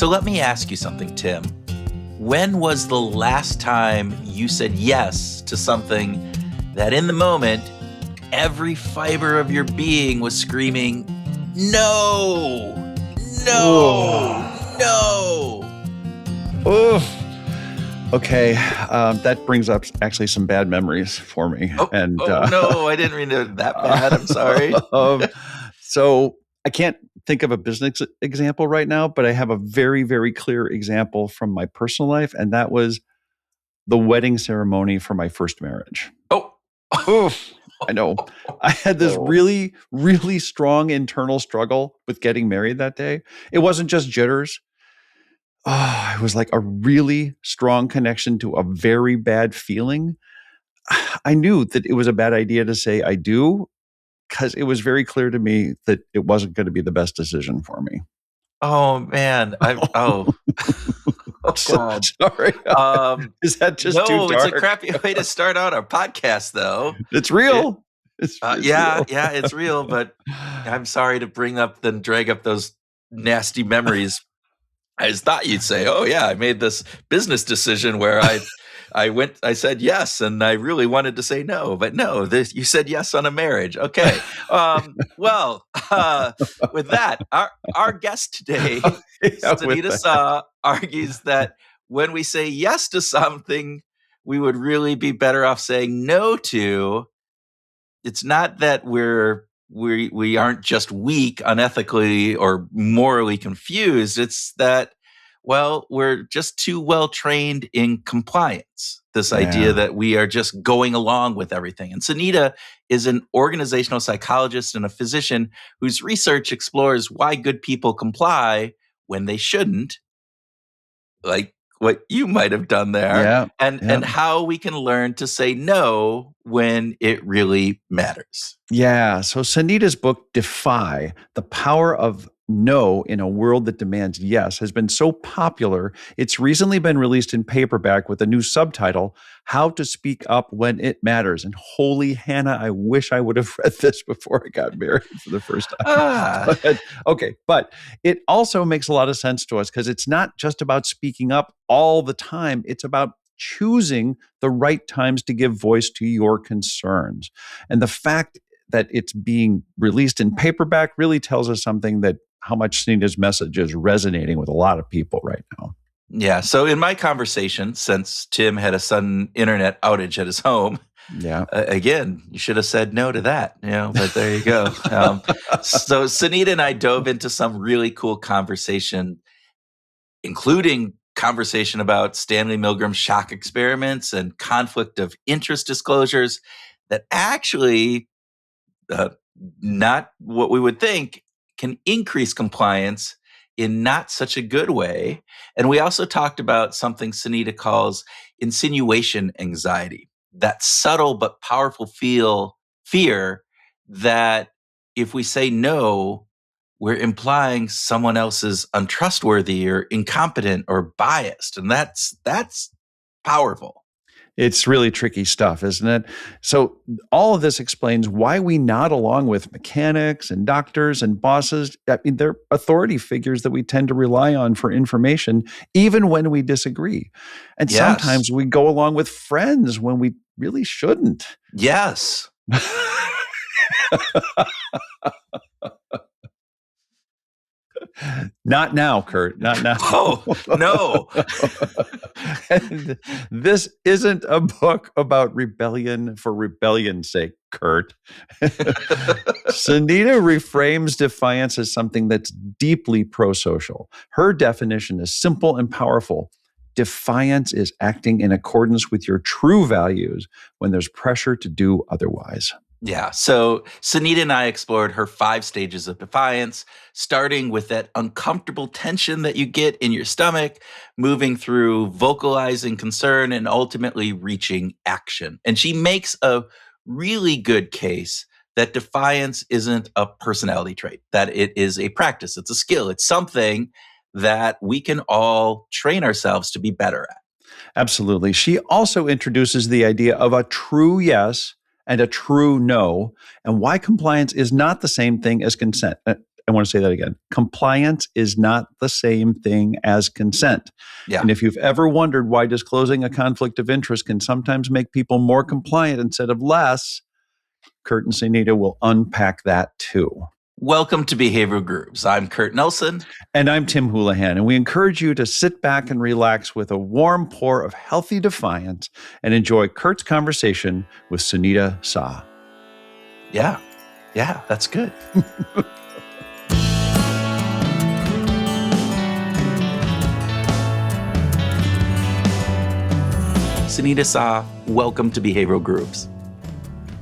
So let me ask you something, Tim. When was the last time you said yes to something that in the moment, every fiber of your being was screaming, no, no, no? Oh, okay. That brings up actually some bad memories for me. No, I didn't mean it that bad. I'm sorry. So I can't think of a business example right now, but I have a very, very clear example from my personal life, and that was the wedding ceremony for my first marriage. Oof, I know. I had this really, really strong internal struggle with getting married that day. It wasn't just jitters. It was like a really strong connection to a very bad feeling. I knew that it was a bad idea to say I do, because it was very clear to me that it wasn't going to be the best decision for me. Oh, man. God. Sorry. Is that just too dark? No, it's a crappy way to start out our podcast, though. It's real. It's real. Yeah, it's real. But I'm sorry to drag up those nasty memories. I just thought you'd say, oh, yeah, I made this business decision where I said yes, and I really wanted to say no, but no, you said yes on a marriage. Okay. With that, our guest today, Sunita Sah, argues that when we say yes to something, we would really be better off saying no to. It's not that we aren't just weak, unethically, or morally confused. It's that, well, we're just too well trained in compliance. This idea that we are just going along with everything. And Sunita is an organizational psychologist and a physician whose research explores why good people comply when they shouldn't, like what you might have done there, and how we can learn to say no when it really matters. Yeah. So Sunita's book, Defy, The Power of No in a World That Demands Yes, has been so popular, it's recently been released in paperback with a new subtitle, How to Speak Up When It Matters. And holy Hannah, I wish I would have read this before I got married for the first time. But it also makes a lot of sense to us because it's not just about speaking up all the time. It's about choosing the right times to give voice to your concerns. And the fact that it's being released in paperback really tells us something, that how much Sunita's message is resonating with a lot of people right now. Yeah. So in my conversation, since Tim had a sudden internet outage at his home, again, you should have said no to that, but there you go. So Sunita and I dove into some really cool conversation, including conversation about Stanley Milgram's shock experiments and conflict of interest disclosures that actually, not what we would think, can increase compliance in not such a good way. And we also talked about something Sunita calls insinuation anxiety, that subtle but powerful fear that if we say no, we're implying someone else is untrustworthy or incompetent or biased. And that's powerful. It's really tricky stuff, isn't it? So all of this explains why we nod along with mechanics and doctors and bosses. I mean, they're authority figures that we tend to rely on for information, even when we disagree. And sometimes we go along with friends when we really shouldn't. Yes. Not now, Kurt. Not now. Oh, no. And this isn't a book about rebellion for rebellion's sake, Kurt. Sunita reframes defiance as something that's deeply pro-social. Her definition is simple and powerful. Defiance is acting in accordance with your true values when there's pressure to do otherwise. Yeah. So Sunita and I explored her 5 stages of defiance, starting with that uncomfortable tension that you get in your stomach, moving through vocalizing concern, and ultimately reaching action. And she makes a really good case that defiance isn't a personality trait, that it is a practice. It's a skill. It's something that we can all train ourselves to be better at. Absolutely. She also introduces the idea of a true yes and a true no, and why compliance is not the same thing as consent. I want to say that again. Compliance is not the same thing as consent. Yeah. And if you've ever wondered why disclosing a conflict of interest can sometimes make people more compliant instead of less, Kurt and Sunita will unpack that too. Welcome to Behavioral Grooves. I'm Kurt Nelson. And I'm Tim Houlihan. And we encourage you to sit back and relax with a warm pour of healthy defiance and enjoy Kurt's conversation with Sunita Sah. Yeah, that's good. Sunita Sah, welcome to Behavioral Grooves.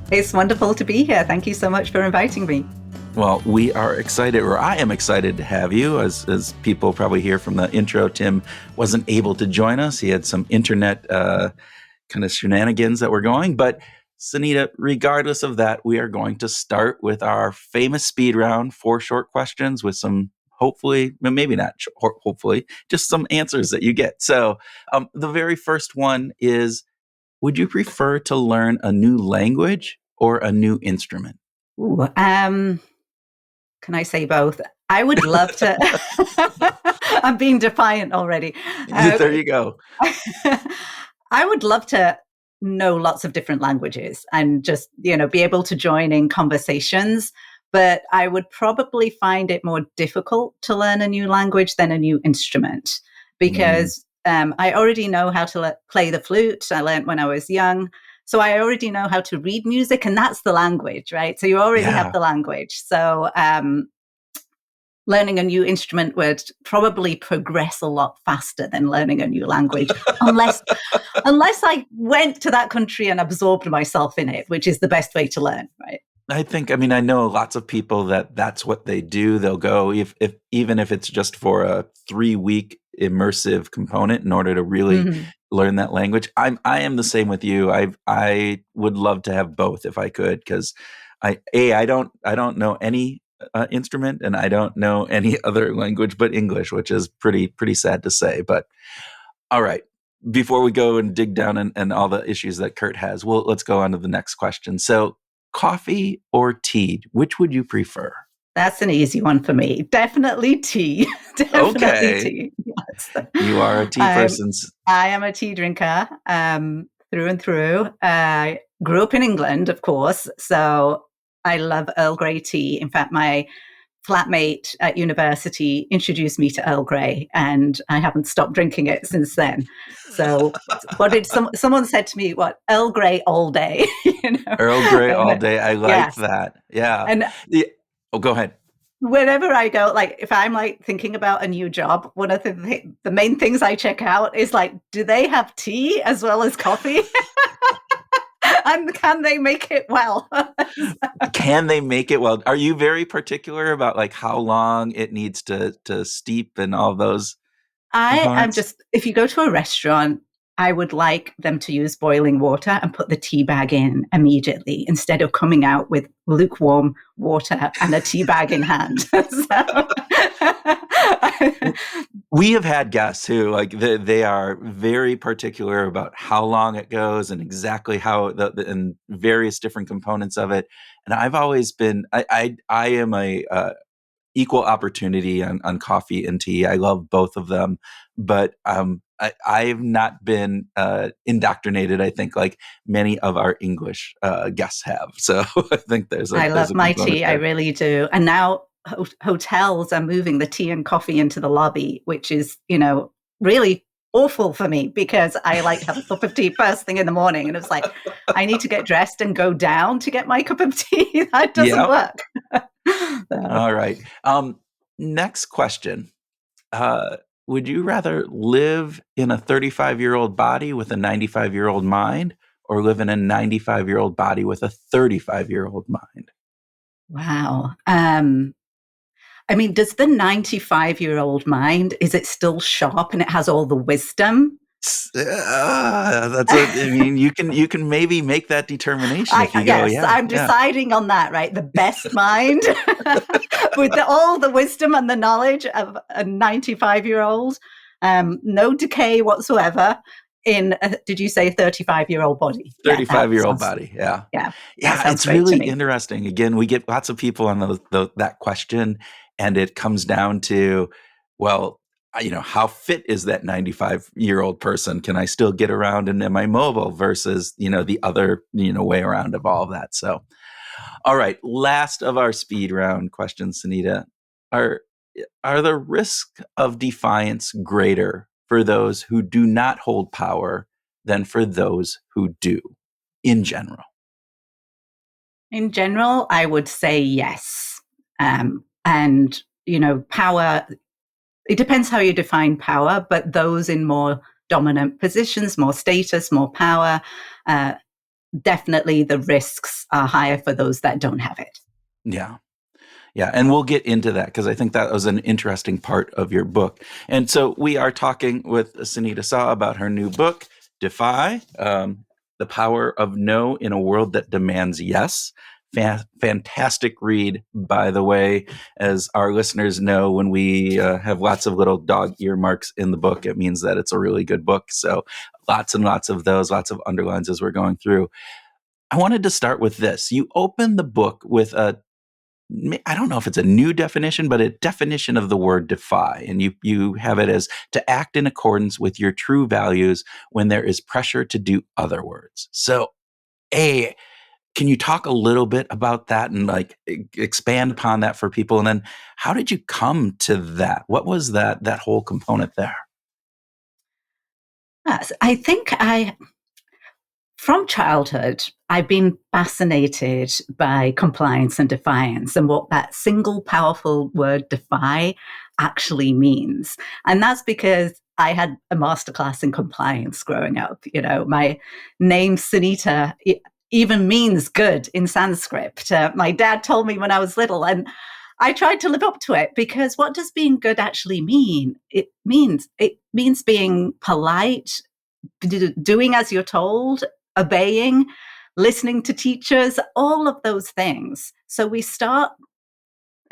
It's wonderful to be here. Thank you so much for inviting me. Well, we are excited, or I am excited to have you. As people probably hear from the intro, Tim wasn't able to join us. He had some internet kind of shenanigans that were going. But Sunita, regardless of that, we are going to start with our famous speed round, 4 short questions with some, hopefully, maybe not hopefully, just some answers that you get. So the very first one is, would you prefer to learn a new language or a new instrument? Ooh, can I say both? I would love to. I'm being defiant already. There you go. I would love to know lots of different languages and just, be able to join in conversations. But I would probably find it more difficult to learn a new language than a new instrument because I already know how to play the flute. I learned when I was young. So I already know how to read music, and that's the language, right? So you already have the language. So learning a new instrument would probably progress a lot faster than learning a new language, unless I went to that country and absorbed myself in it, which is the best way to learn, right? I know lots of people that's what they do. They'll go even if it's just for a 3-week immersive component in order to really learn that language. I am the same with you. I would love to have both if I could, because I don't know any instrument, and I don't know any other language but English, which is pretty sad to say. But all right, before we go and dig down and all the issues that Kurt has, let's go on to the next question. So, coffee or tea, which would you prefer? That's an easy one for me. Definitely tea. Definitely tea. Yes. You are a tea person. I am a tea drinker through and through. I grew up in England, of course, so I love Earl Grey tea. In fact, my flatmate at university introduced me to Earl Grey, and I haven't stopped drinking it since then. So what did someone said to me, Earl Grey all day? Earl Grey all day. I like that. Yeah. And go ahead. Whenever I go, if I'm thinking about a new job, one of the main things I check out is do they have tea as well as coffee? And can they make it well? Can they make it well? Are you very particular about how long it needs to steep and all those components? I'm if you go to a restaurant, I would like them to use boiling water and put the tea bag in immediately instead of coming out with lukewarm water and a tea bag in hand. We have had guests who they are very particular about how long it goes and exactly how and various different components of it. And I've always been I am a equal opportunity on coffee and tea. I love both of them, but I've not been indoctrinated, I think, like many of our English guests have. So I think I love my tea. There. I really do. And now hotels are moving the tea and coffee into the lobby, which is, really awful for me because I like to have a cup of tea first thing in the morning. And it's I need to get dressed and go down to get my cup of tea. That doesn't work. All right. Next question. Would you rather live in a 35-year-old body with a 95-year-old mind, or live in a 95-year-old body with a 35-year-old mind? Wow. Does the 95-year-old mind, is it still sharp and it has all the wisdom? You can maybe make that determination if you go. Yeah, I'm deciding on that, right? The best mind with all the wisdom and the knowledge of a 95-year-old, no decay whatsoever. did you say 35-year-old body? 35-year-old body. Yeah. Yeah. Yeah. It's really interesting. Again, we get lots of people on that question, and it comes down to, well, how fit is that 95-year-old person? Can I still get around and am I mobile versus, the other, way around of all of that. So, all right. Last of our speed round questions, Sunita. Are the risks of defiance greater for those who do not hold power than for those who do in general? In general, I would say yes. And, power, it depends how you define power, but those in more dominant positions, more status, more power, definitely the risks are higher for those that don't have it. Yeah. Yeah, and we'll get into that because I think that was an interesting part of your book. And so we are talking with Sunita Sah about her new book, Defy, The Power of No in a World That Demands Yes. Fantastic read, by the way. As our listeners know, when we have lots of little dog earmarks in the book, it means that it's a really good book. So lots and lots of those, lots of underlines as we're going through. I wanted to start with this. You open the book with I don't know if it's a new definition, but a definition of the word defy. And you have it as to act in accordance with your true values when there is pressure to do otherwise. So, can you talk a little bit about that and expand upon that for people? And then how did you come to that? What was that whole component there? Yes, I think from childhood, I've been fascinated by compliance and defiance and what that single powerful word defy actually means. And that's because I had a masterclass in compliance growing up. My name, Sunita, even means good in Sanskrit. My dad told me when I was little, and I tried to live up to it because what does being good actually mean? It means being polite, doing as you're told, obeying, listening to teachers, all of those things. So we start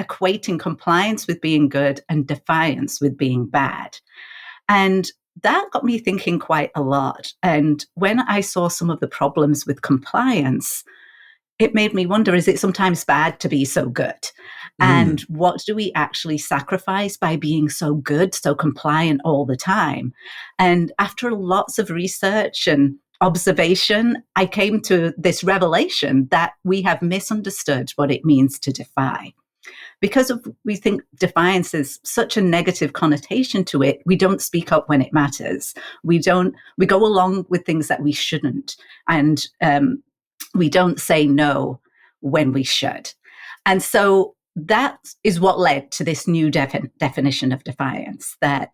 equating compliance with being good and defiance with being bad. And that got me thinking quite a lot. And when I saw some of the problems with compliance, it made me wonder, is it sometimes bad to be so good? And what do we actually sacrifice by being so good, so compliant all the time? And after lots of research and observation, I came to this revelation that we have misunderstood what it means to defy. Because we think defiance is such a negative connotation to it, we don't speak up when it matters. We go along with things that we shouldn't. And we don't say no when we should. And so that is what led to this new definition of defiance, that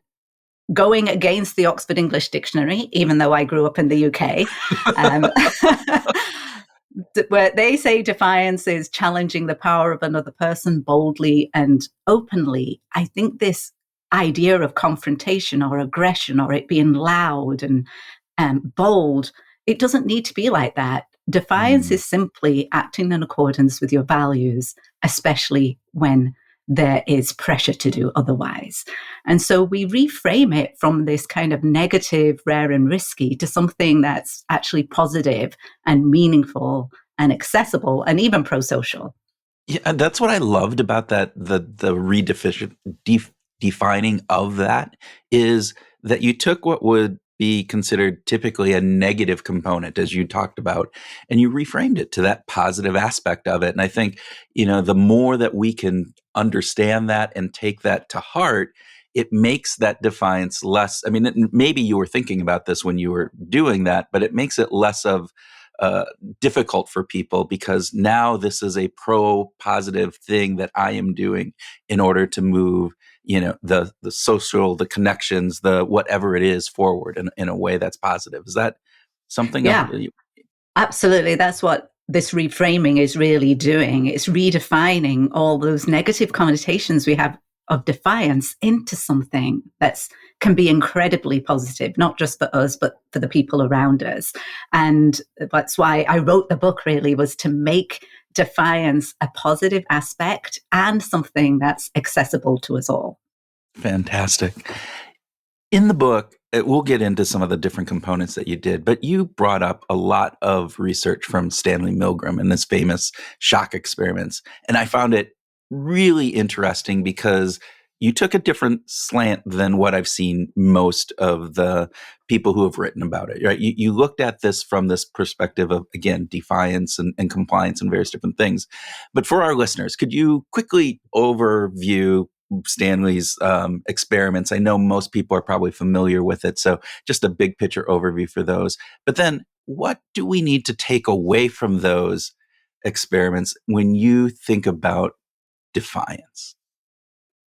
going against the Oxford English Dictionary, even though I grew up in the UK, where they say defiance is challenging the power of another person boldly and openly. I think this idea of confrontation or aggression or it being loud and bold, it doesn't need to be like that. Defiance is simply acting in accordance with your values, especially when there is pressure to do otherwise. And so we reframe it from this kind of negative, rare and risky to something that's actually positive and meaningful and accessible and even pro-social. Yeah, and that's what I loved about that, the defining of that is that you took what would be considered typically a negative component, as you talked about, and you reframed it to that positive aspect of it. And I think, the more that we can understand that and take that to heart, it makes that defiance less. I mean, maybe you were thinking about this when you were doing that, but it makes it less of difficult for people because now this is a positive thing that I am doing in order to move the social, the connections, the whatever it is forward in a way that's positive. Is that something? Yeah, absolutely. That's what this reframing is really doing. It's redefining all those negative connotations we have of defiance into something that's can be incredibly positive, not just for us, but for the people around us. And that's why I wrote the book, really, was to make defiance a positive aspect and something that's accessible to us all. Fantastic. In the book, we'll get into some of the different components that you did, but you brought up a lot of research from Stanley Milgram and his famous shock experiments. And I found it really interesting because you took a different slant than what I've seen most of the people who have written about it, right? You looked at this from this perspective of, again, defiance and compliance and various different things. But for our listeners, could you quickly overview Stanley's experiments? I know most people are probably familiar with it, so just a big picture overview for those. But then what do we need to take away from those experiments when you think about defiance?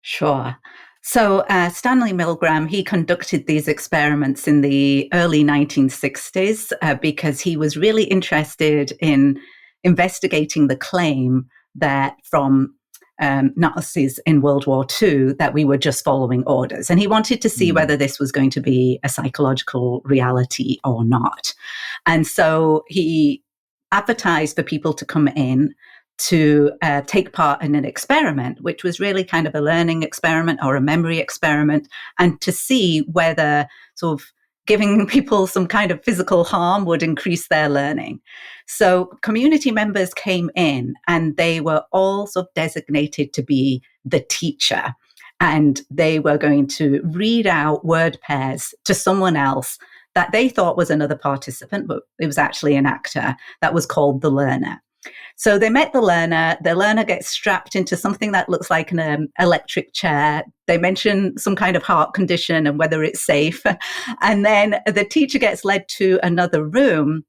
Sure. So Stanley Milgram, he conducted these experiments in the early 1960s because he was really interested in investigating the claim that from Nazis in World War II that we were just following orders. And he wanted to see whether this was going to be a psychological reality or not. And so he advertised for people to come in to take part in an experiment, which was really kind of a learning experiment or a memory experiment, and to see whether sort of giving people some kind of physical harm would increase their learning. So community members came in and they were all sort of designated to be the teacher. And they were going to read out word pairs to someone else that they thought was another participant, but it was actually an actor that was called the learner. So they met the learner gets strapped into something that looks like an electric chair. They mention some kind of heart condition and whether it's safe. And then the teacher gets led to another room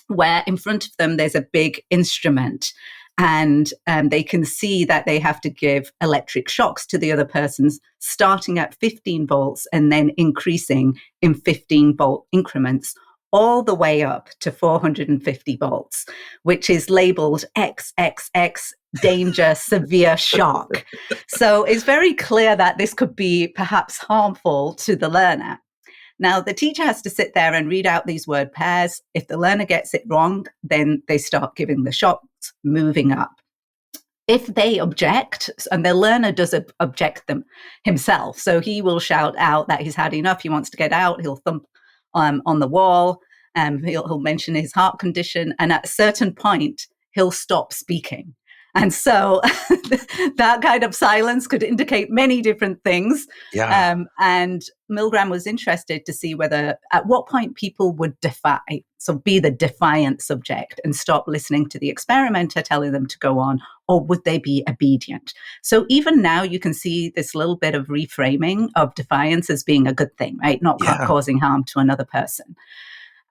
where in front of them there's a big instrument. And they can see that they have to give electric shocks to the other persons, starting at 15 volts and then increasing in 15-volt increments, all the way up to 450 volts, which is labeled XXX, danger, severe shock. So it's very clear that this could be perhaps harmful to the learner. Now, the teacher has to sit there and read out these word pairs. If the learner gets it wrong, then they start giving the shocks, moving up. If they object, and the learner does object them himself, so he will shout out that he's had enough, he wants to get out, he'll thump on the wall, he'll mention his heart condition, and at a certain point, he'll stop speaking. And so that kind of silence could indicate many different things. Yeah. And Milgram was interested to see whether at what point people would defy, so be the defiant subject and stop listening to the experimenter telling them to go on, or would they be obedient? So even now you can see this little bit of reframing of defiance as being a good thing, right? Not causing harm to another person.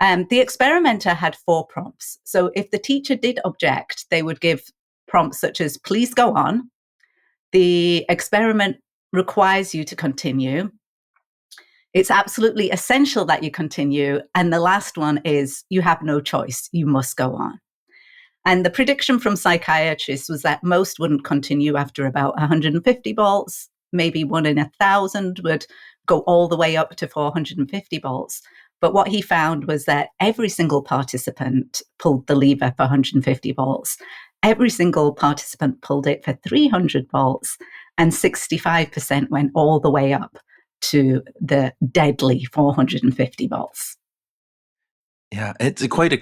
The experimenter had 4 prompts. So if the teacher did object, they would give prompts such as, please go on. The experiment requires you to continue. It's absolutely essential that you continue. And the last one is, you have no choice. You must go on. And the prediction from psychiatrists was that most wouldn't continue after about 150 volts. Maybe 1 in 1,000 would go all the way up to 450 volts. But what he found was that every single participant pulled the lever for 150 volts. Every single participant pulled it for 300 volts, and 65% went all the way up to the deadly 450 volts. Yeah, it's quite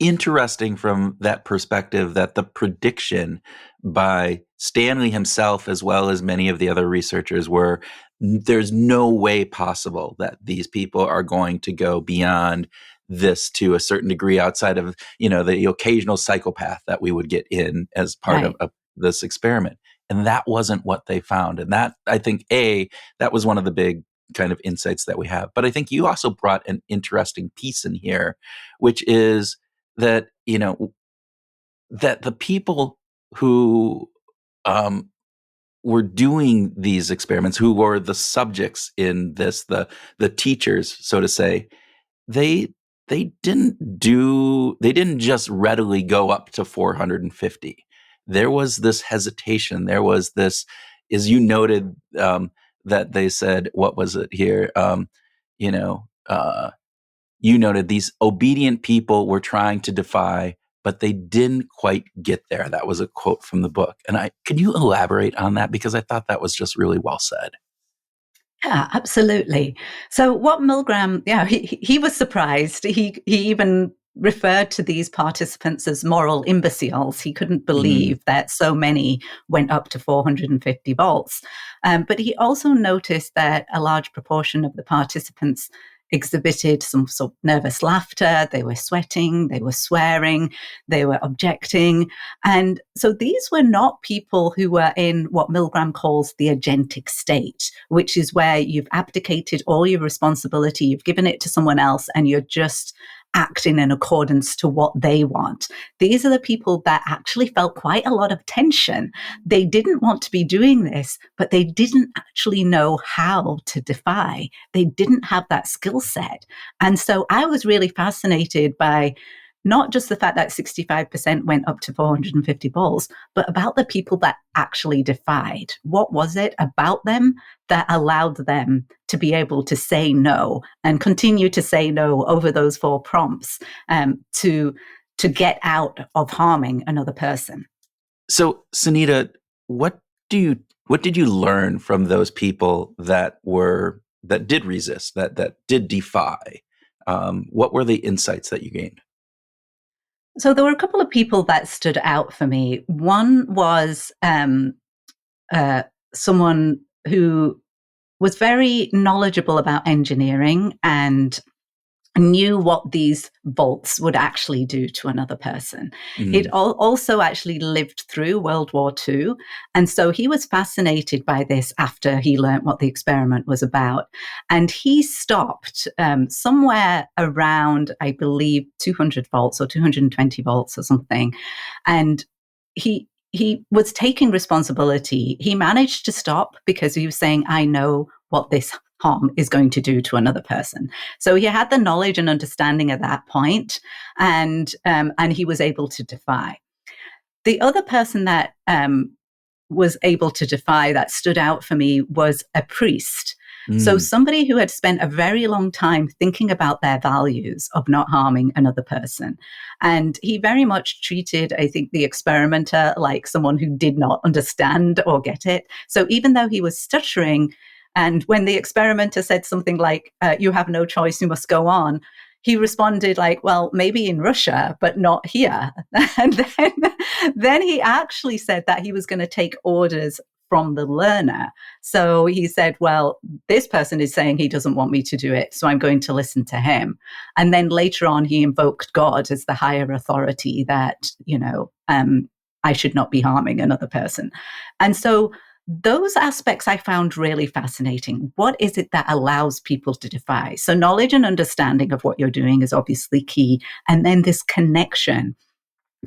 interesting from that perspective that the prediction by Stanley himself, as well as many of the other researchers, were there's no way possible that these people are going to go beyond this to a certain degree outside of, the occasional psychopath that we would get in as part of this experiment. And that wasn't what they found. And that, I think, that was one of the big kind of insights that we have. But I think you also brought an interesting piece in here, which is that, that the people who were doing these experiments, who were the subjects in this, the teachers, so to say, they didn't just readily go up to 450. There was this hesitation. There was this, as you noted, that they said, what was it here? You noted these obedient people were trying to defy, but they didn't quite get there. That was a quote from the book. And can you elaborate on that? Because I thought that was just really well said. Yeah, absolutely. So what Milgram, he was surprised. He even referred to these participants as moral imbeciles. He couldn't believe that so many went up to 450 volts. But he also noticed that a large proportion of the participants exhibited some sort of nervous laughter. They were sweating, they were swearing, they were objecting. And so these were not people who were in what Milgram calls the agentic state, which is where you've abdicated all your responsibility, you've given it to someone else, and you're just acting in accordance to what they want. These are the people that actually felt quite a lot of tension. They didn't want to be doing this, but they didn't actually know how to defy. They didn't have that skill set. And so I was really fascinated by not just the fact that 65% went up to 450 volts, but about the people that actually defied. What was it about them that allowed them to be able to say no and continue to say no over those 4 prompts to get out of harming another person? So, Sunita, what did you learn from those people that did resist, that did defy? What were the insights that you gained? So there were a couple of people that stood out for me. One was someone who was very knowledgeable about engineering and knew what these volts would actually do to another person. It also actually lived through World War II. And so he was fascinated by this after he learned what the experiment was about. And he stopped somewhere around, I believe, 200 volts or 220 volts or something. And he was taking responsibility. He managed to stop because he was saying, I know what this harm is going to do to another person. So he had the knowledge and understanding at that point, and he was able to defy. The other person that was able to defy that stood out for me was a priest. So somebody who had spent a very long time thinking about their values of not harming another person. And he very much treated, I think, the experimenter like someone who did not understand or get it. So even though he was stuttering, and when the experimenter said something like, you have no choice, you must go on, he responded like, well, maybe in Russia, but not here. And then he actually said that he was going to take orders from the learner. So he said, well, this person is saying he doesn't want me to do it, so I'm going to listen to him. And then later on, he invoked God as the higher authority that, I should not be harming another person. And so those aspects I found really fascinating. What is it that allows people to defy? So knowledge and understanding of what you're doing is obviously key. And then this connection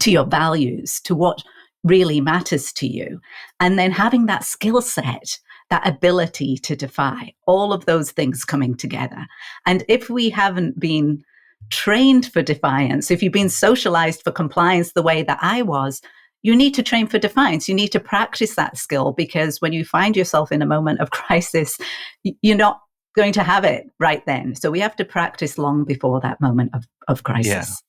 to your values, to what really matters to you. And then having that skill set, that ability to defy, all of those things coming together. And if we haven't been trained for defiance, if you've been socialized for compliance the way that I was, you need to train for defiance. You need to practice that skill, because when you find yourself in a moment of crisis, you're not going to have it right then. So we have to practice long before that moment of crisis.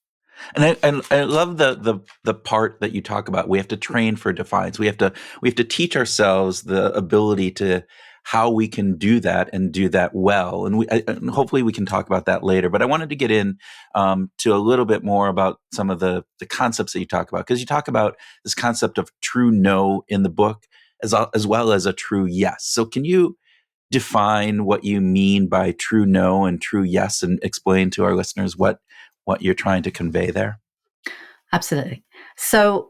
Yeah. And I love the part that you talk about. We have to train for defiance. We have to teach ourselves the ability to how we can do that and do that well. And hopefully we can talk about that later. But I wanted to get in to a little bit more about some of the concepts that you talk about, because you talk about this concept of true no in the book as well as a true yes. So can you define what you mean by true no and true yes, and explain to our listeners what you're trying to convey there? Absolutely. So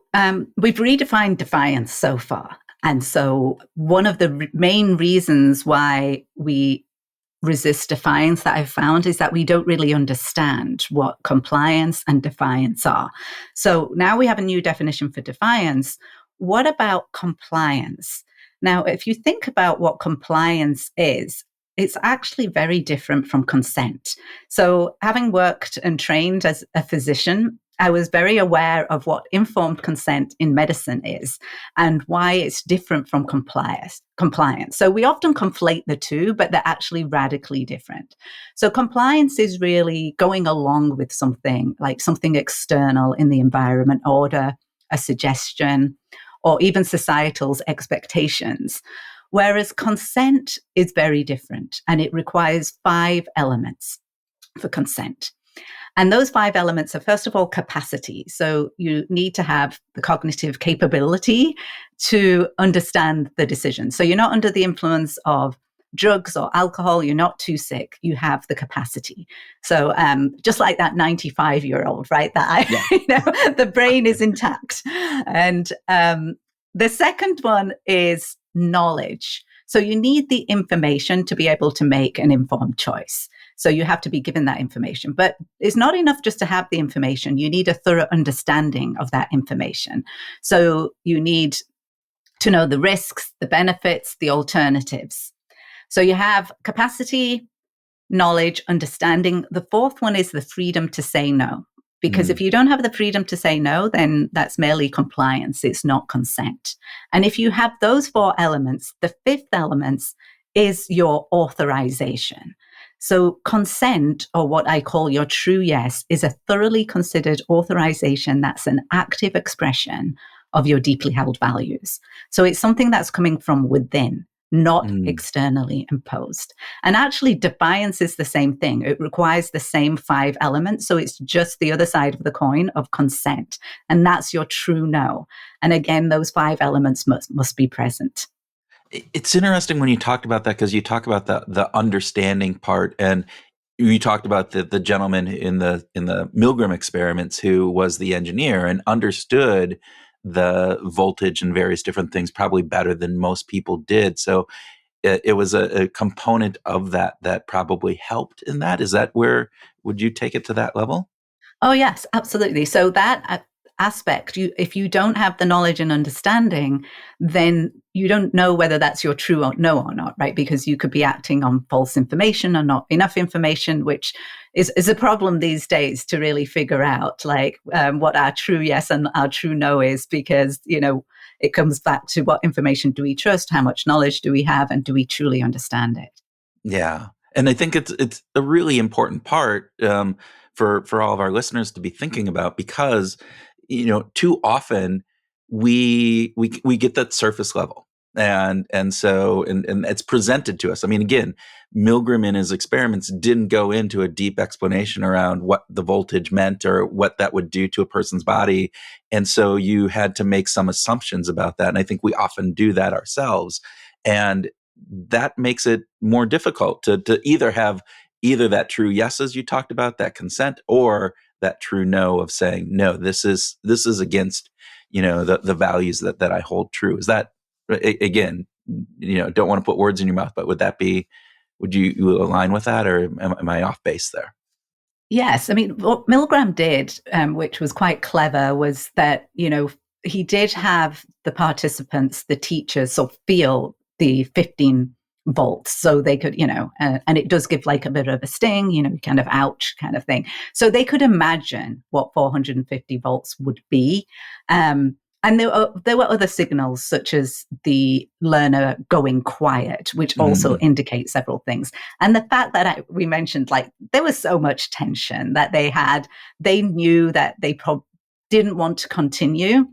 we've redefined defiance so far. And so one of the main reasons why we resist defiance that I've found is that we don't really understand what compliance and defiance are. So now we have a new definition for defiance. What about compliance? Now, if you think about what compliance is, it's actually very different from consent. So having worked and trained as a physician, I was very aware of what informed consent in medicine is and why it's different from compliance. So we often conflate the two, but they're actually radically different. So compliance is really going along with something, like something external in the environment, order, a suggestion, or even societal's expectations. Whereas consent is very different, and it requires 5 elements for consent. And those 5 elements are, first of all, capacity. So you need to have the cognitive capability to understand the decision. So you're not under the influence of drugs or alcohol, you're not too sick, you have the capacity. So just like that 95-year-old, right? The brain is intact. And the second one is knowledge. So you need the information to be able to make an informed choice. So you have to be given that information. But it's not enough just to have the information. You need a thorough understanding of that information. So you need to know the risks, the benefits, the alternatives. So you have capacity, knowledge, understanding. The fourth one is the freedom to say no. Because if you don't have the freedom to say no, then that's merely compliance. It's not consent. And if you have those 4 elements, the 5th element is your authorization. So consent, or what I call your true yes, is a thoroughly considered authorization that's an active expression of your deeply held values. So it's something that's coming from within, not externally imposed. And actually, defiance is the same thing. It requires the same 5 elements. So it's just the other side of the coin of consent. And that's your true no. And again, those 5 elements must be present. It's interesting when you talked about that, because you talk about the understanding part, and you talked about the gentleman in the Milgram experiments who was the engineer and understood the voltage and various different things probably better than most people did. So it was a component of that probably helped in that. Is that where, would you take it to that level? Oh, yes, absolutely. So that aspect, if you don't have the knowledge and understanding, then you don't know whether that's your true or no or not, right? Because you could be acting on false information or not enough information, which is a problem these days to really figure out, like what our true yes and our true no is, because, it comes back to what information do we trust, how much knowledge do we have, and do we truly understand it? Yeah. And I think it's a really important part for all of our listeners to be thinking about, because too often we get that surface level, and so it's presented to us. I mean, again, Milgram in his experiments didn't go into a deep explanation around what the voltage meant or what that would do to a person's body, and so you had to make some assumptions about that. And I think we often do that ourselves, and that makes it more difficult to either have that true yes, as you talked about, that consent, or that true no of saying, no, this is against, the values that I hold true. Is that, again, don't want to put words in your mouth, but would you align with that, or am I off base there? Yes. I mean, what Milgram did, which was quite clever, was that, he did have the participants, the teachers, sort of feel the 15 volts, so they could, and it does give like a bit of a sting, kind of ouch kind of thing. So they could imagine what 450 volts would be. And there were other signals, such as the learner going quiet, which also indicates several things. And the fact that we mentioned, like, there was so much tension that they knew that they didn't want to continue,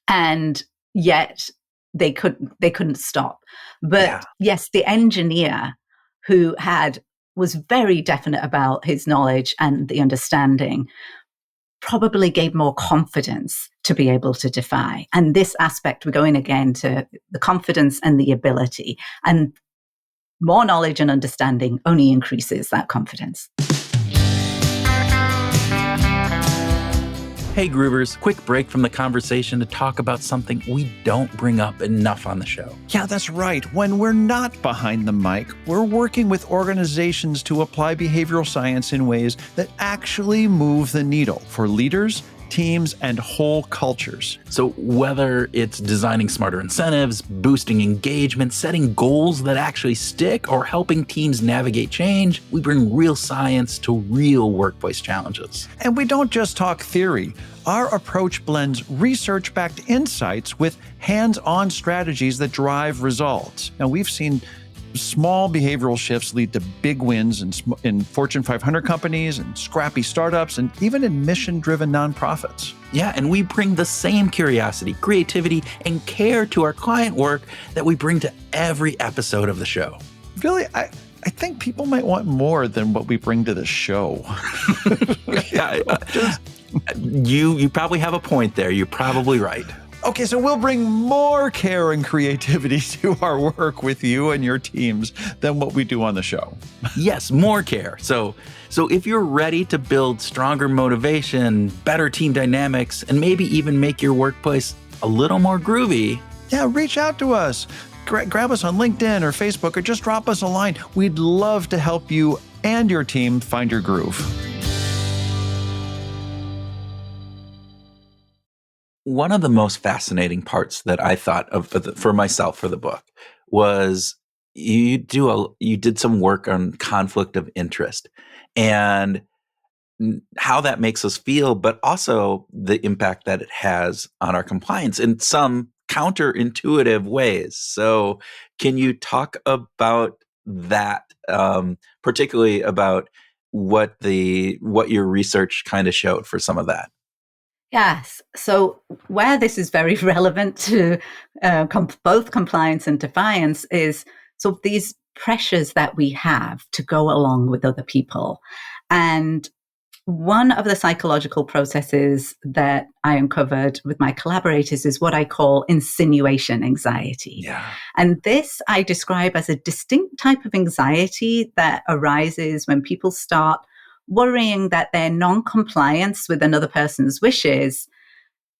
and yet they couldn't stop. But yes, the engineer who was very definite about his knowledge and the understanding probably gave more confidence to be able to defy. And this aspect, we're going again to the confidence and the ability, and more knowledge and understanding only increases that confidence. Hey Groovers, quick break from the conversation to talk about something we don't bring up enough on the show. Yeah, that's right. When we're not behind the mic, we're working with organizations to apply behavioral science in ways that actually move the needle for leaders, teams, and whole cultures. So whether it's designing smarter incentives, boosting engagement, setting goals that actually stick, or helping teams navigate change, we bring real science to real workplace challenges. And we don't just talk theory. Our approach blends research-backed insights with hands-on strategies that drive results. Now, we've seen small behavioral shifts lead to big wins in Fortune 500 companies and scrappy startups and even in mission-driven nonprofits. Yeah, and we bring the same curiosity, creativity, and care to our client work that we bring to every episode of the show. Really, I think people might want more than what we bring to the show. You probably have a point there. You're probably right. Okay, so we'll bring more care and creativity to our work with you and your teams than what we do on the show. Yes, more care. So if you're ready to build stronger motivation, better team dynamics, and maybe even make your workplace a little more groovy. Yeah, reach out to us. Grab us on LinkedIn or Facebook or just drop us a line. We'd love to help you and your team find your groove. One of the most fascinating parts that I thought of for myself for the book was you did some work on conflict of interest and how that makes us feel, but also the impact that it has on our compliance in some counterintuitive ways. So can you talk about that, particularly about what your research kind of showed for some of that? Yes. So where this is very relevant to both compliance and defiance is so these pressures that we have to go along with other people. And one of the psychological processes that I uncovered with my collaborators is what I call insinuation anxiety. Yeah. And this I describe as a distinct type of anxiety that arises when people start worrying that their non-compliance with another person's wishes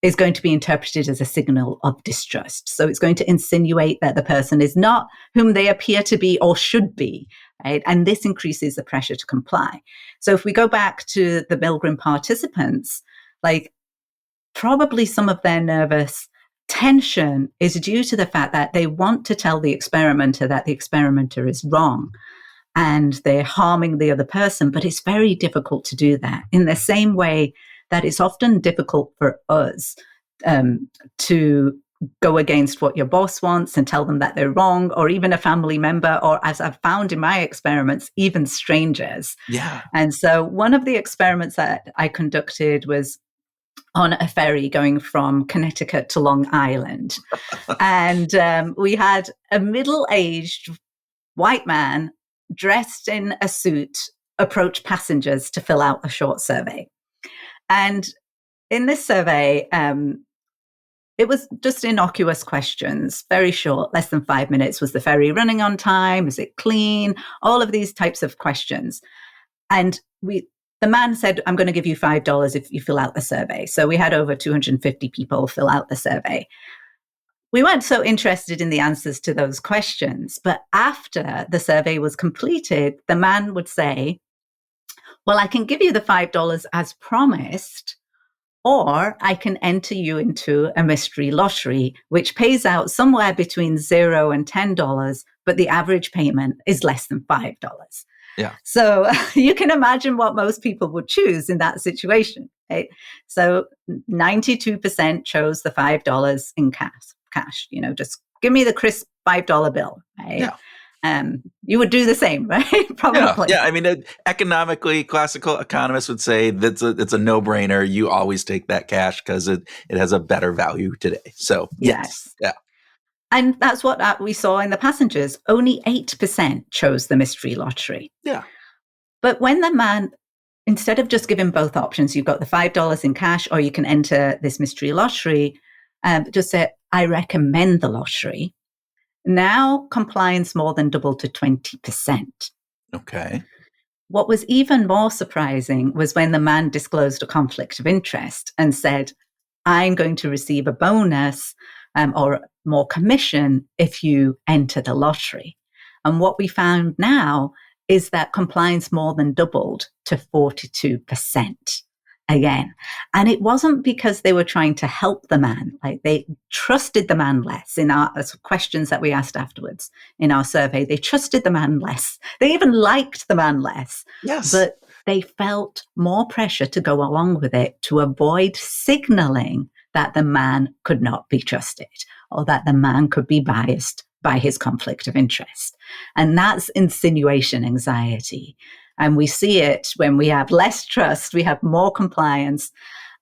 is going to be interpreted as a signal of distrust. So it's going to insinuate that the person is not whom they appear to be or should be, right? And this increases the pressure to comply. So if we go back to the Milgram participants, like probably some of their nervous tension is due to the fact that they want to tell the experimenter that the experimenter is wrong and they're harming the other person, but it's very difficult to do that in the same way that it's often difficult for us to go against what your boss wants and tell them that they're wrong, or even a family member, or as I've found in my experiments, even strangers. Yeah. And so one of the experiments that I conducted was on a ferry going from Connecticut to Long Island. And we had a middle-aged white man dressed in a suit approach passengers to fill out a short survey. And in this survey, it was just innocuous questions, very short, less than 5 minutes. Was the ferry running on time? Is it clean? All of these types of questions. And the man said, I'm going to give you $5 if you fill out the survey. So we had over 250 people fill out the survey. We weren't so interested in the answers to those questions, but after the survey was completed, the man would say, well, I can give you the $5 as promised, or I can enter you into a mystery lottery, which pays out somewhere between $0 and $10, but the average payment is less than $5. Yeah. So you can imagine what most people would choose in that situation, right? So 92% chose the $5 in cash, just give me the crisp $5 bill, right? Yeah. You would do the same, right? Probably. Yeah. I mean, economically, classical economists would say it's a no-brainer. You always take that cash because it has a better value today. So yes. Yeah. And that's what we saw in the passengers. Only 8% chose the mystery lottery. Yeah. But when the man, instead of just giving both options, you've got the $5 in cash or you can enter this mystery lottery, just said, I recommend the lottery. Now compliance more than doubled to 20%. Okay. What was even more surprising was when the man disclosed a conflict of interest and said, I'm going to receive a bonus or more commission if you enter the lottery. And what we found now is that compliance more than doubled to 42% again. And it wasn't because they were trying to help the man. Like they trusted the man less in our questions that we asked afterwards in our survey. They trusted the man less. They even liked the man less. Yes. But they felt more pressure to go along with it to avoid signaling that the man could not be trusted or that the man could be biased by his conflict of interest. And that's insinuation anxiety. And we see it when we have less trust, we have more compliance,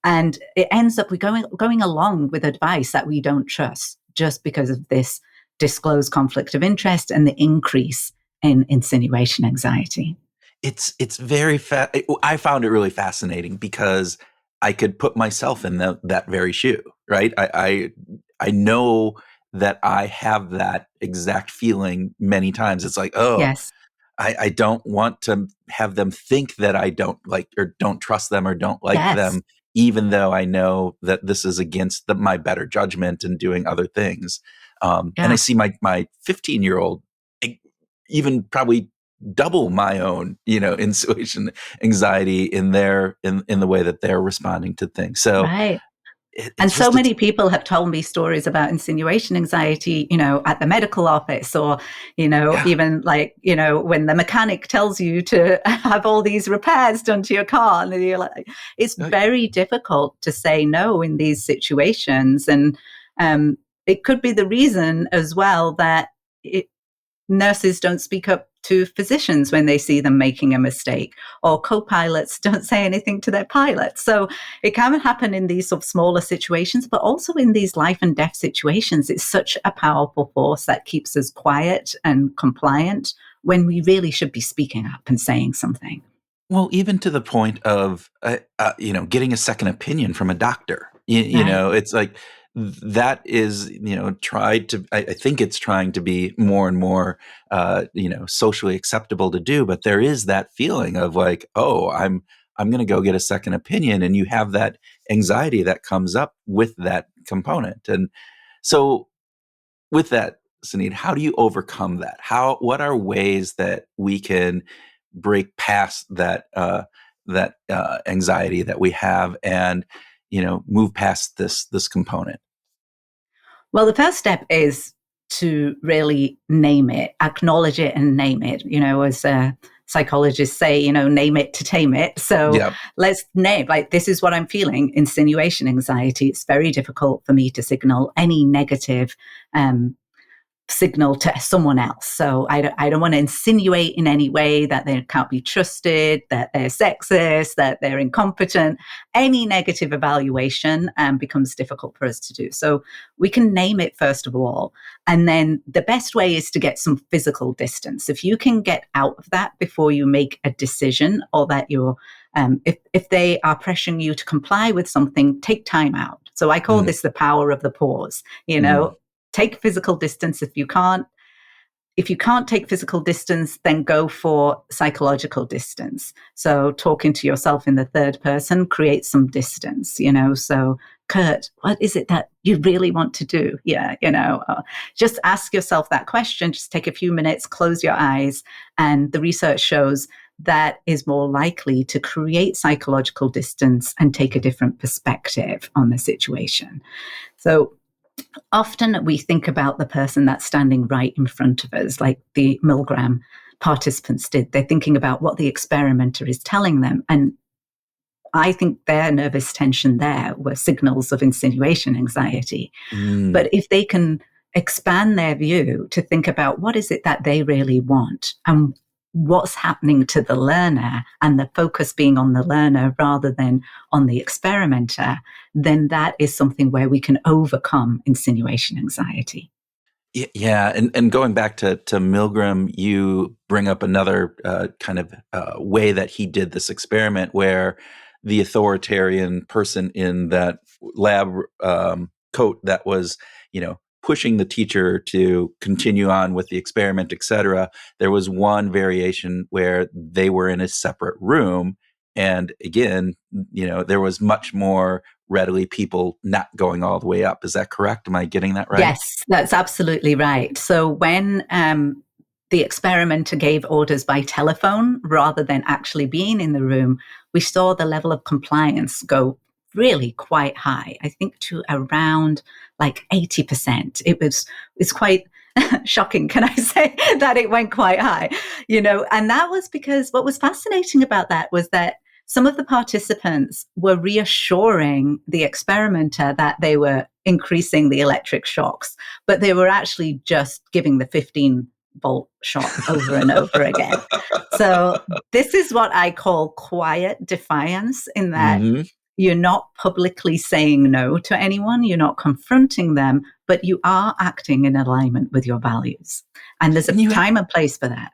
and it ends up going along with advice that we don't trust just because of this disclosed conflict of interest and the increase in insinuation anxiety. It's very I found it really fascinating because I could put myself in that very shoe, right? I know that I have that exact feeling many times. It's like, oh, yes. I don't want to have them think that I don't like or don't trust them or don't like Yes. them, even though I know that this is against my better judgment and doing other things. And I see my 15-year-old even probably double my own, intuition anxiety in the way that they're responding to things. So right. And so many people have told me stories about insinuation anxiety, at the medical office or, even like, when the mechanic tells you to have all these repairs done to your car. And you're like, it's very difficult to say no in these situations. And it could be the reason as well that nurses don't speak up to physicians when they see them making a mistake, or co-pilots don't say anything to their pilots. So it can happen in these sort of smaller situations, but also in these life and death situations. It's such a powerful force that keeps us quiet and compliant when we really should be speaking up and saying something. Well, even to the point of, getting a second opinion from a doctor, it's like, that is, I think it's trying to be more and more, socially acceptable to do. But there is that feeling of like, oh, I'm going to go get a second opinion. And you have that anxiety that comes up with that component. And so with that, Sunita, how do you overcome that? What are ways that we can break past that, anxiety that we have and, move past this component? Well, the first step is to really name it, acknowledge it and name it, as psychologists say, name it to tame it. So let's name, like, this is what I'm feeling, insinuation anxiety. It's very difficult for me to signal any negative signal to someone else. So I don't want to insinuate in any way that they can't be trusted, that they're sexist, that they're incompetent. Any negative evaluation becomes difficult for us to do. So we can name it first of all. And then the best way is to get some physical distance. If you can get out of that before you make a decision, or that you're, if they are pressuring you to comply with something, take time out. So I call this the power of the pause, Take physical distance if you can't. If you can't take physical distance, then go for psychological distance. So talking to yourself in the third person creates some distance, So, Kurt, what is it that you really want to do? Yeah, just ask yourself that question. Just take a few minutes, close your eyes. And the research shows that is more likely to create psychological distance and take a different perspective on the situation. So, often we think about the person that's standing right in front of us, like the Milgram participants did. They're thinking about what the experimenter is telling them. And I think their nervous tension there were signals of insinuation anxiety. But if they can expand their view to think about what is it that they really want and what's happening to the learner, and the focus being on the learner rather than on the experimenter, then that is something where we can overcome insinuation anxiety. Yeah. And going back to Milgram, you bring up another kind of way that he did this experiment where the authoritarian person in that lab coat that was, pushing the teacher to continue on with the experiment, et cetera. There was one variation where they were in a separate room. And again, there was much more readily people not going all the way up. Is that correct? Am I getting that right? Yes, that's absolutely right. So when the experimenter gave orders by telephone rather than actually being in the room, we saw the level of compliance go really quite high, I think to around like 80%. It's quite shocking, can I say, that it went quite high, and that was because what was fascinating about that was that some of the participants were reassuring the experimenter that they were increasing the electric shocks, but they were actually just giving the 15-volt shock over and over again. So this is what I call quiet defiance, in that you're not publicly saying no to anyone, you're not confronting them, but you are acting in alignment with your values. And there's a time and place for that.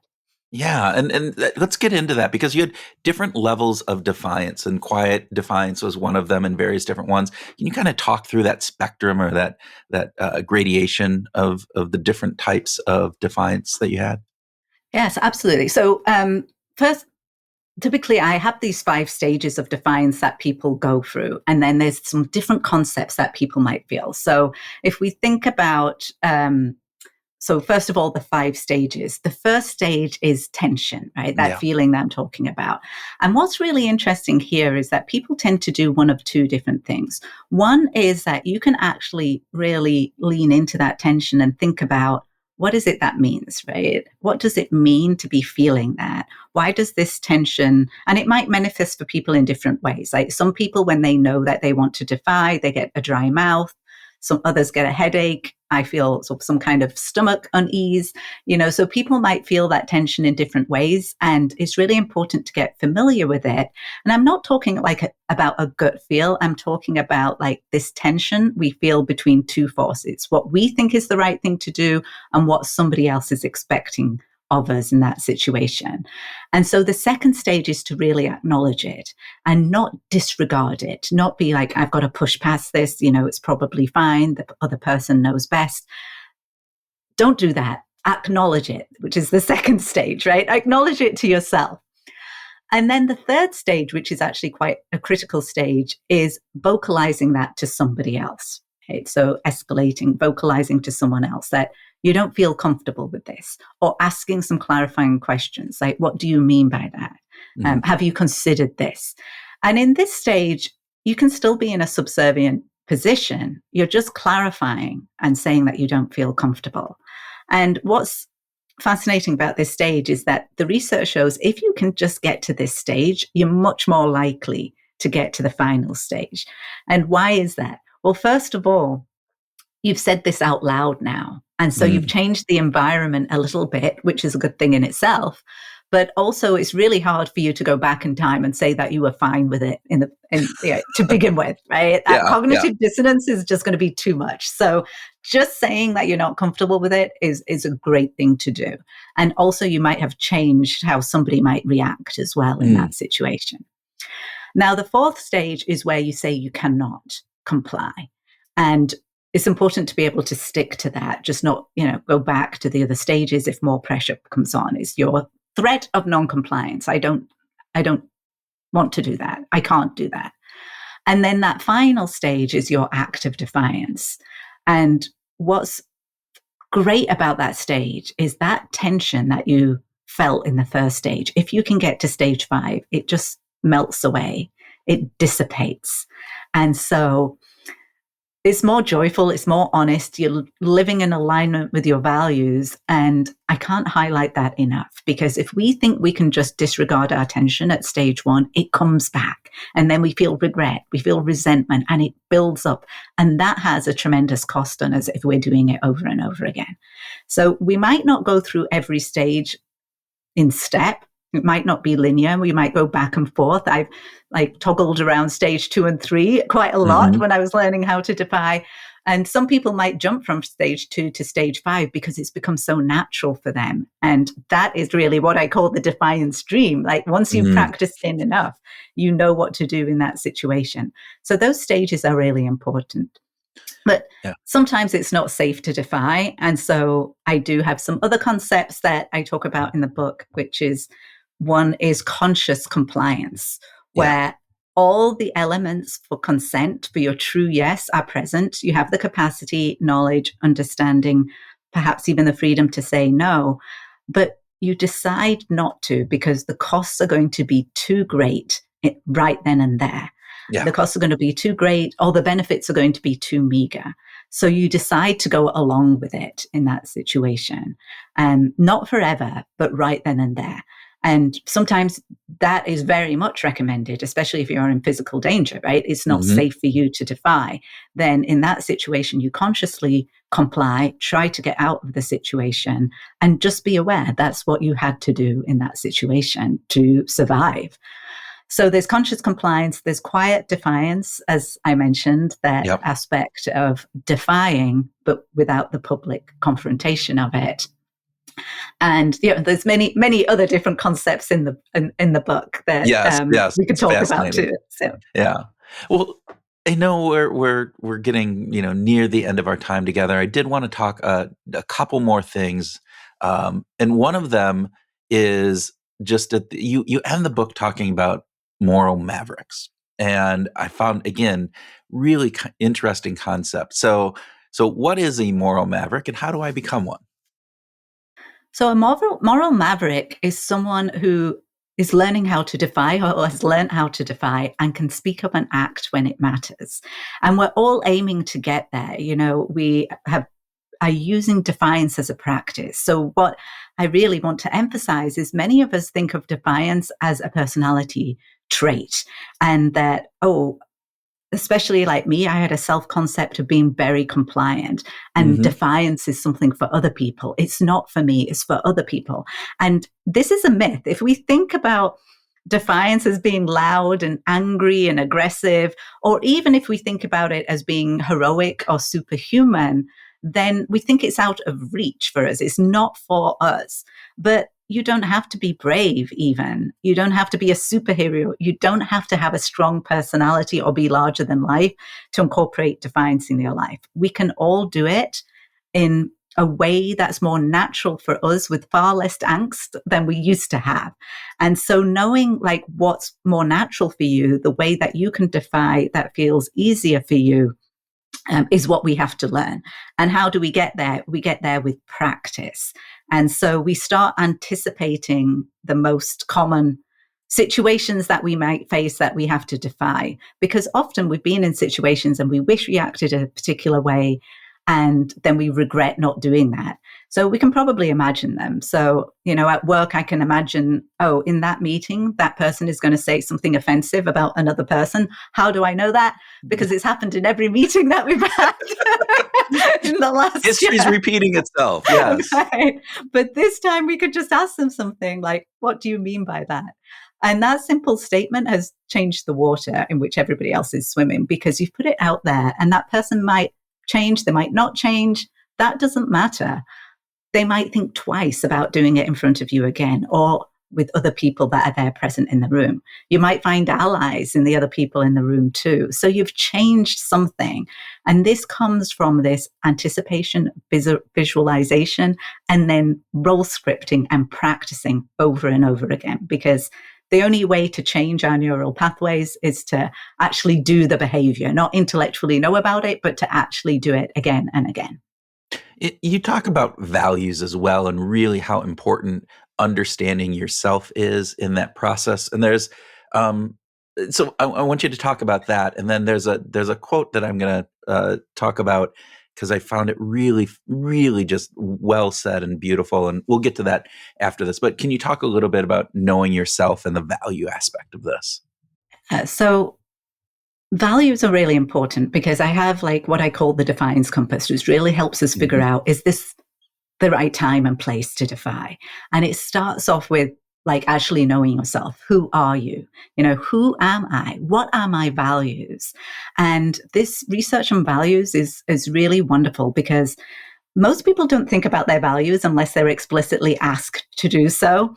Yeah, and let's get into that, because you had different levels of defiance, and quiet defiance was one of them, and various different ones. Can you kind of talk through that spectrum, or that gradation of the different types of defiance that you had? Yes, absolutely. So first, typically I have these 5 stages of defiance that people go through, and then there's some different concepts that people might feel. So if we think about so first of all, the 5 stages. The first stage is tension, right? That feeling that I'm talking about. And what's really interesting here is that people tend to do one of 2 different things. One is that you can actually really lean into that tension and think about, what is it that means, right? What does it mean to be feeling that? Why does this tension, and it might manifest for people in different ways. Like some people, when they know that they want to defy, they get a dry mouth. Some others get a headache. I feel some kind of stomach unease, so people might feel that tension in different ways. And it's really important to get familiar with it. And I'm not talking about a gut feel. I'm talking about this tension we feel between 2 forces, what we think is the right thing to do and what somebody else is expecting of us in that situation. And so the second stage is to really acknowledge it and not disregard it, not be like, I've got to push past this, it's probably fine, the other person knows best. Don't do that. Acknowledge it, which is the second stage, right? Acknowledge it to yourself. And then the third stage, which is actually quite a critical stage, is vocalizing that to somebody else. Right? So escalating, vocalizing to someone else that you don't feel comfortable with this, or asking some clarifying questions like, what do you mean by that? Have you considered this? And in this stage, you can still be in a subservient position. You're just clarifying and saying that you don't feel comfortable. And what's fascinating about this stage is that the research shows if you can just get to this stage, you're much more likely to get to the final stage. And why is that? Well, first of all, you've said this out loud now. And so you've changed the environment a little bit, which is a good thing in itself. But also it's really hard for you to go back in time and say that you were fine with it to begin with, right? That cognitive dissonance is just going to be too much. So just saying that you're not comfortable with it is a great thing to do. And also you might have changed how somebody might react as well in that situation. Now, the fourth stage is where you say you cannot comply. And it's important to be able to stick to that, just not, go back to the other stages if more pressure comes on. Is your threat of non-compliance. I don't want to do that. I can't do that. And then that final stage is your act of defiance. And what's great about that stage is that tension that you felt in the first stage. If you can get to stage 5, it just melts away. It dissipates. And so it's more joyful, it's more honest, you're living in alignment with your values. And I can't highlight that enough, because if we think we can just disregard our tension at stage 1, it comes back. And then we feel regret, we feel resentment, and it builds up. And that has a tremendous cost on us if we're doing it over and over again. So we might not go through every stage in step. It might not be linear. We might go back and forth. I've toggled around stage 2 and 3 quite a lot when I was learning how to defy. And some people might jump from stage 2 to stage 5 because it's become so natural for them. And that is really what I call the defiance dream. Once you've practiced in enough, you know what to do in that situation. So those stages are really important. But sometimes it's not safe to defy. And so I do have some other concepts that I talk about in the book, which is, one is conscious compliance, where all the elements for consent, for your true yes, are present. You have the capacity, knowledge, understanding, perhaps even the freedom to say no, but you decide not to because the costs are going to be too great right then and there. Yeah. The costs are going to be too great, or the benefits are going to be too meager. So you decide to go along with it in that situation. Not forever, but right then and there. And sometimes that is very much recommended, especially if you're in physical danger, right? It's not safe for you to defy. Then in that situation, you consciously comply, try to get out of the situation, and just be aware that's what you had to do in that situation to survive. So there's conscious compliance, there's quiet defiance, as I mentioned, that aspect of defying, but without the public confrontation of it. And there's many other different concepts in the book that we could talk about too. So. Yeah. Well, I know we're getting near the end of our time together. I did want to talk a couple more things, and one of them is just you end the book talking about moral mavericks, and I found again really interesting concept. So what is a moral maverick, and how do I become one? So a moral maverick is someone who is learning how to defy or has learned how to defy and can speak up and act when it matters. And we're all aiming to get there. We are using defiance as a practice. So what I really want to emphasize is many of us think of defiance as a personality trait, and that, especially like me, I had a self-concept of being very compliant, and defiance is something for other people. It's not for me, it's for other people. And this is a myth. If we think about defiance as being loud and angry and aggressive, or even if we think about it as being heroic or superhuman, then we think it's out of reach for us. It's not for us. But you don't have to be brave even. You don't have to be a superhero. You don't have to have a strong personality or be larger than life to incorporate defiance in your life. We can all do it in a way that's more natural for us with far less angst than we used to have. And so knowing like what's more natural for you, the way that you can defy that feels easier for you, is what we have to learn. And how do we get there? We get there with practice. And so we start anticipating the most common situations that we might face that we have to defy, because often we've been in situations and we wish we acted a particular way, and then we regret not doing that. So we can probably imagine them. So, at work, I can imagine, in that meeting, that person is going to say something offensive about another person. How do I know that? Because it's happened in every meeting that we've had in the last History's repeating itself, yes. Right. But this time we could just ask them something like, what do you mean by that? And that simple statement has changed the water in which everybody else is swimming, because you've put it out there, and that person might change, they might not change. That doesn't matter. They might think twice about doing it in front of you again, or with other people that are there present in the room. You might find allies in the other people in the room too. So you've changed something. And this comes from this anticipation, visualization, and then role scripting and practicing over and over again. Because the only way to change our neural pathways is to actually do the behavior, not intellectually know about it, but to actually do it again and again. You talk about values as well, and really how important understanding yourself is in that process. And there's, so I want you to talk about that. And then there's a quote that I'm going to talk about, because I found it really, really just well said and beautiful. And we'll get to that after this. But can you talk a little bit about knowing yourself and the value aspect of this? So values are really important, because I have like what I call the Defiance Compass, which really helps us figure out, is this the right time and place to defy? And it starts off with like actually knowing yourself. Who are you? Who am I? What are my values? And this research on values is really wonderful, because most people don't think about their values unless they're explicitly asked to do so.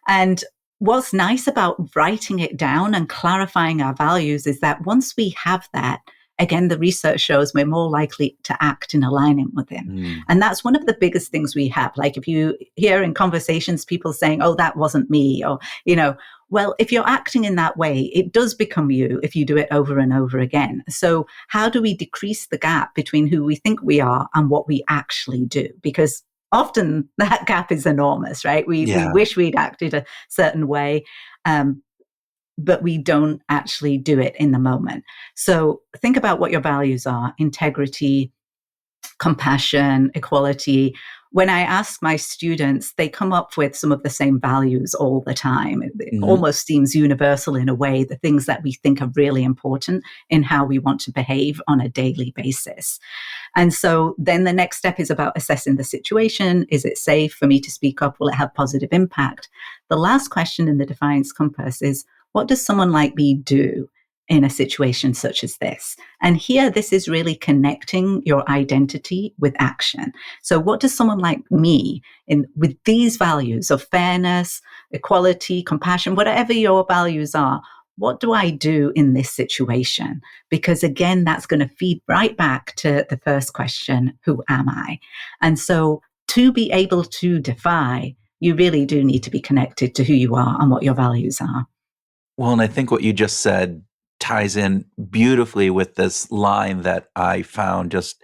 And what's nice about writing it down and clarifying our values is that once we have that, again, the research shows we're more likely to act in alignment with them. And that's one of the biggest things we have. Like if you hear in conversations people saying, that wasn't me, or, well, if you're acting in that way, it does become you if you do it over and over again. So how do we decrease the gap between who we think we are and what we actually do? Because often that gap is enormous, right? We wish we'd acted a certain way, but we don't actually do it in the moment. So think about what your values are: integrity, compassion, equality. When I ask my students, they come up with some of the same values all the time. It almost seems universal in a way, the things that we think are really important in how we want to behave on a daily basis. And so then the next step is about assessing the situation. Is it safe for me to speak up? Will it have positive impact? The last question in the Defiance Compass is, what does someone like me do in a situation such as this? And here, this is really connecting your identity with action. So what does someone like me, with these values of fairness, equality, compassion, whatever your values are, what do I do in this situation? Because again, that's going to feed right back to the first question, who am I? And so to be able to defy, you really do need to be connected to who you are and what your values are. Well, and I think what you just said ties in beautifully with this line that I found just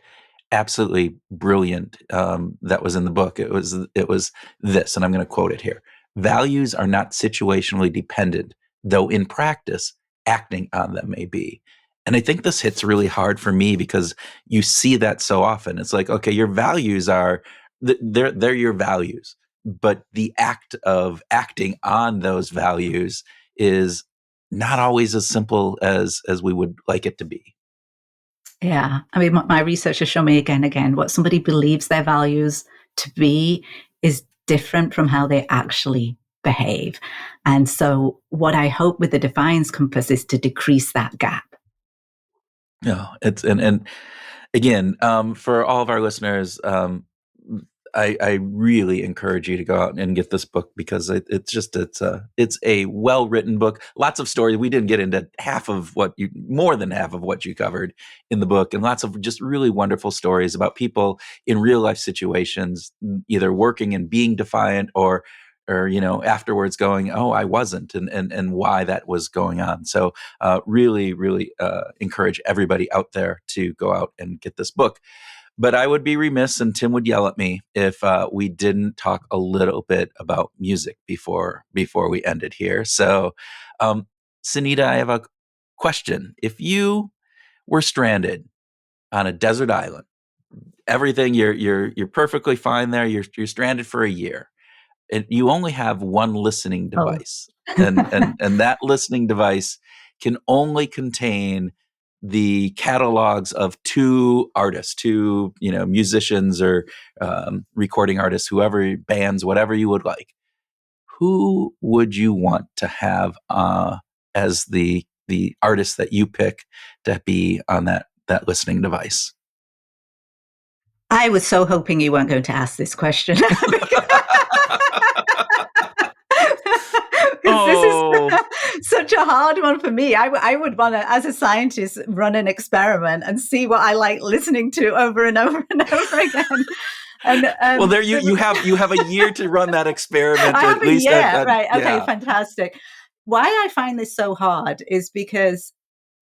absolutely brilliant, that was in the book. It was this, and I'm going to quote it here. Values are not situationally dependent, though in practice, acting on them may be. And I think this hits really hard for me because you see that so often. It's like, okay, your values are, they're your values, but the act of acting on those values is not always as simple as we would like it to be. Yeah. I mean, my research has shown me again and again, what somebody believes their values to be is different from how they actually behave. And so what I hope with the Defiance Compass is to decrease that gap. Yeah, it's and again, for all of our listeners, I really encourage you to go out and get this book because it's a well written book. Lots of stories. We didn't get into more than half of what you covered in the book, and lots of just really wonderful stories about people in real life situations, either working and being defiant or afterwards going, oh, I wasn't, and why that was going on. So really encourage everybody out there to go out and get this book. But I would be remiss, and Tim would yell at me if we didn't talk a little bit about music before we ended here. So, Sunita, I have a question. If you were stranded on a desert island, everything you're perfectly fine there. You're stranded for a year, and you only have one listening device, and that listening device can only contain the catalogs of two artists, two musicians or recording artists, whoever, bands, whatever you would like. Who would you want to have as the artist that you pick to be on that listening device? I was so hoping you weren't going to ask this question. This is such a hard one for me. I would want to, as a scientist, run an experiment and see what I like listening to over and over and over again. And well, there you have a year to run that experiment. I have a year, right? Okay, fantastic. Why I find this so hard is because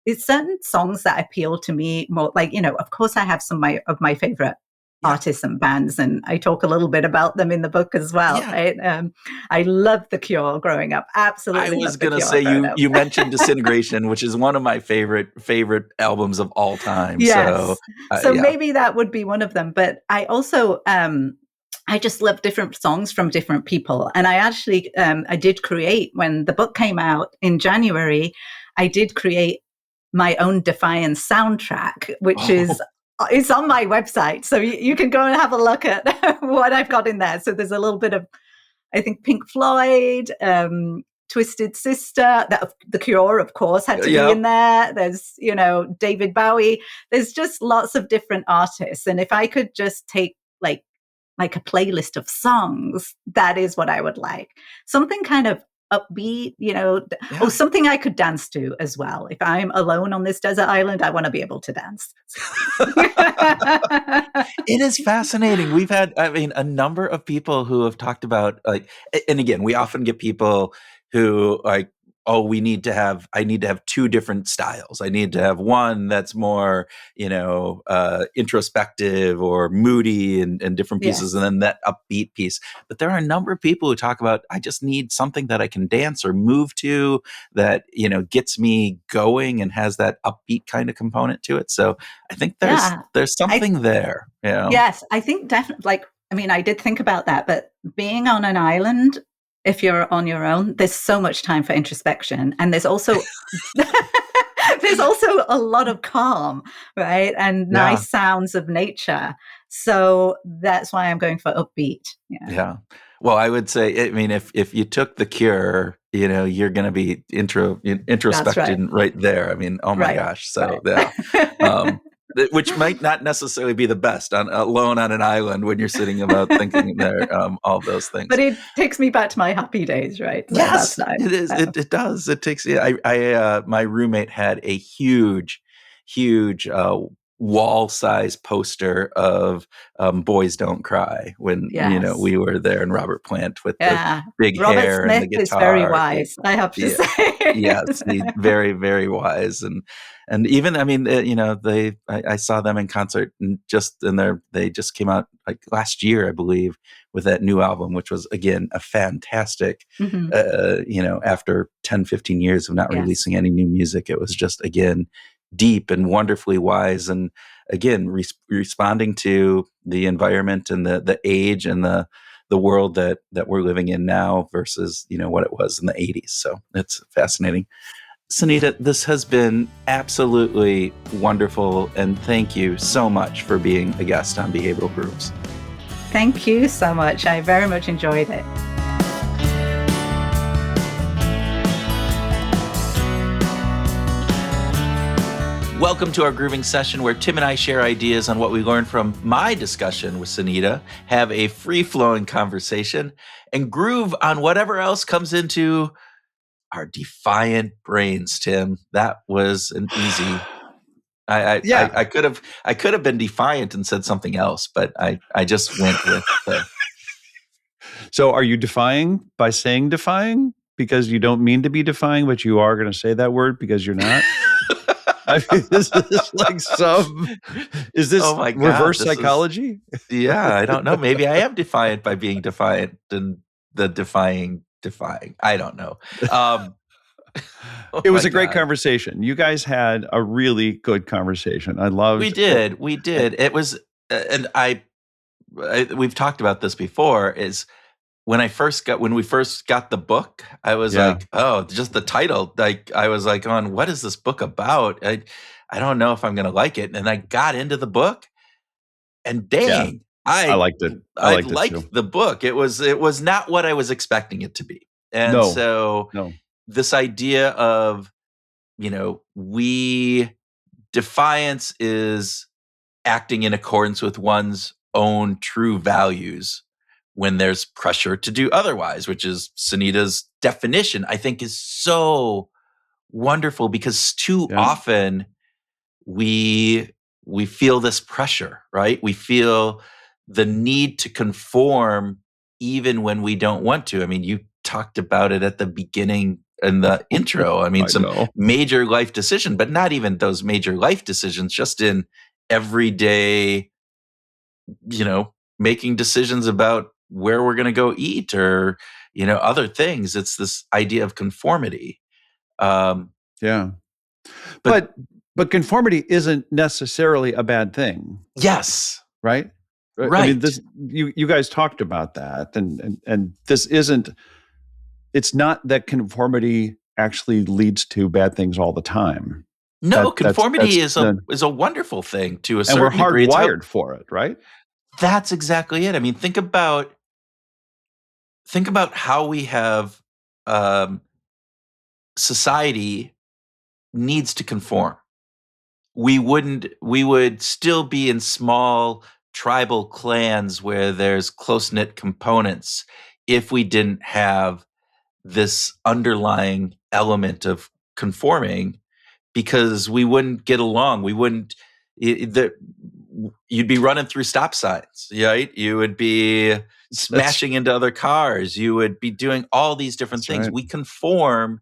it's certain songs that appeal to me more. Like, of course, I have some of my favorite artists and bands, and I talk a little bit about them in the book as well. Yeah. Right? I loved The Cure growing up. Absolutely. I was going to say you mentioned Disintegration, which is one of my favorite albums of all time. Yes. So maybe that would be one of them. But I also I just love different songs from different people. And I actually I did create, when the book came out in January, I did create my own Defiance soundtrack, which is it's on my website. So you can go and have a look at what I've got in there. So there's a little bit of, I think, Pink Floyd, Twisted Sister, The Cure, of course, had to be in there. There's, David Bowie. There's just lots of different artists. And if I could just take like a playlist of songs, that is what I would like. Something kind of upbeat, something I could dance to as well. If I'm alone on this desert island, I want to be able to dance. It is fascinating. We've had, a number of people who have talked about and again, we often get people who oh, I need to have two different styles. I need to have one that's more, introspective or moody and different pieces, and then that upbeat piece. But there are a number of people who talk about, I just need something that I can dance or move to that, gets me going and has that upbeat kind of component to it. So I think there's something there. Yes, I think definitely. I did think about that, but being on an island, if you're on your own, there's so much time for introspection, and there's also a lot of calm, right, and nice sounds of nature. So that's why I'm going for upbeat. Yeah. Well, I would say, if you took The Cure, you're going to be introspecting right there. Oh my gosh. So yeah. Which might not necessarily be the best alone on an island when you're sitting about thinking there, all those things. But it takes me back to my happy days, right? So yes, that's nice. It is. It does. It takes. My roommate had a huge wall-size poster of Boys Don't Cry when we were there, and Robert Plant with the big Robert hair Smith and the guitar. Is very wise, I have to say. Yes, very, very wise, and even I saw them in concert they just came out like last year, I believe, with that new album, which was again a fantastic. After 10, 15 years of not releasing any new music, it was just again deep and wonderfully wise, and again responding to the environment and the age and the world that we're living in now versus what it was in the 80s. So it's fascinating. Sunita, this has been absolutely wonderful, and thank you so much for being a guest on Behavioral Grooves. Thank you so much. I very much enjoyed it. Welcome to our grooving session where Tim and I share ideas on what we learned from my discussion with Sunita, have a free-flowing conversation, and groove on whatever else comes into our defiant brains, Tim. That was an easy... I could have been defiant and said something else, but I just went with the... So are you defying by saying defying? Because you don't mean to be defying, but you are going to say that word because you're not? This is like is this reverse psychology? Yeah, I don't know. Maybe I am defiant by being defiant and the defying. I don't know. It was a great conversation. You guys had a really good conversation. I loved it. We did. It was, and we've talked about this before, is when we first got the book, I was like, oh, just the title. Like, I was like, what is this book about? I don't know if I'm going to like it. And I got into the book, and dang, I liked it. I liked the book. It was not what I was expecting it to be. And this idea of, defiance is acting in accordance with one's own true values when there's pressure to do otherwise, which is Sunita's definition, I think is so wonderful, because too often we feel this pressure, right? We feel the need to conform even when we don't want to. You talked about it at the beginning in the intro. Some major life decision, but not even those major life decisions, just in everyday, making decisions about where we're going to go eat or, other things. It's this idea of conformity. But conformity isn't necessarily a bad thing. Yes. Right? Right. You guys talked about that, and this isn't. It's not that conformity actually leads to bad things all the time. No, conformity is a wonderful thing to a certain degree. And we're hardwired for it, right? That's exactly it. Think about how we have society needs to conform. We would still be in small tribal clans where there's close-knit components if we didn't have this underlying element of conforming, because we wouldn't get along. We wouldn't. You'd be running through stop signs, right? You would be smashing into other cars. You would be doing all these different things. Right. We conform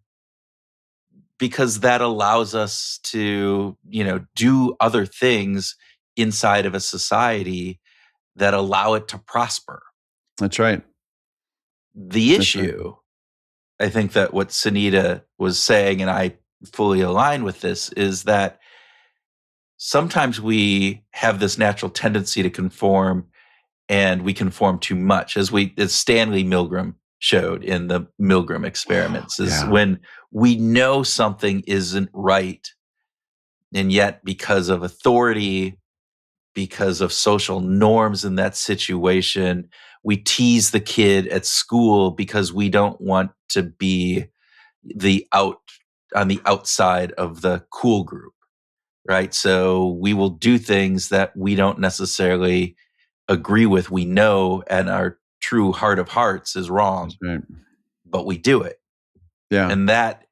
because that allows us to, do other things inside of a society that allow it to prosper. That's right. The issue, I think that what Sunita was saying, and I fully align with this, is that sometimes we have this natural tendency to conform, and we conform too much, as Stanley Milgram showed in the Milgram experiments, is when we know something isn't right, and yet because of authority, because of social norms in that situation, we tease the kid at school because we don't want to be on the outside of the cool group, right? So we will do things that we don't necessarily agree with. We know, and our true heart of hearts is wrong, but we do it. Yeah. And that,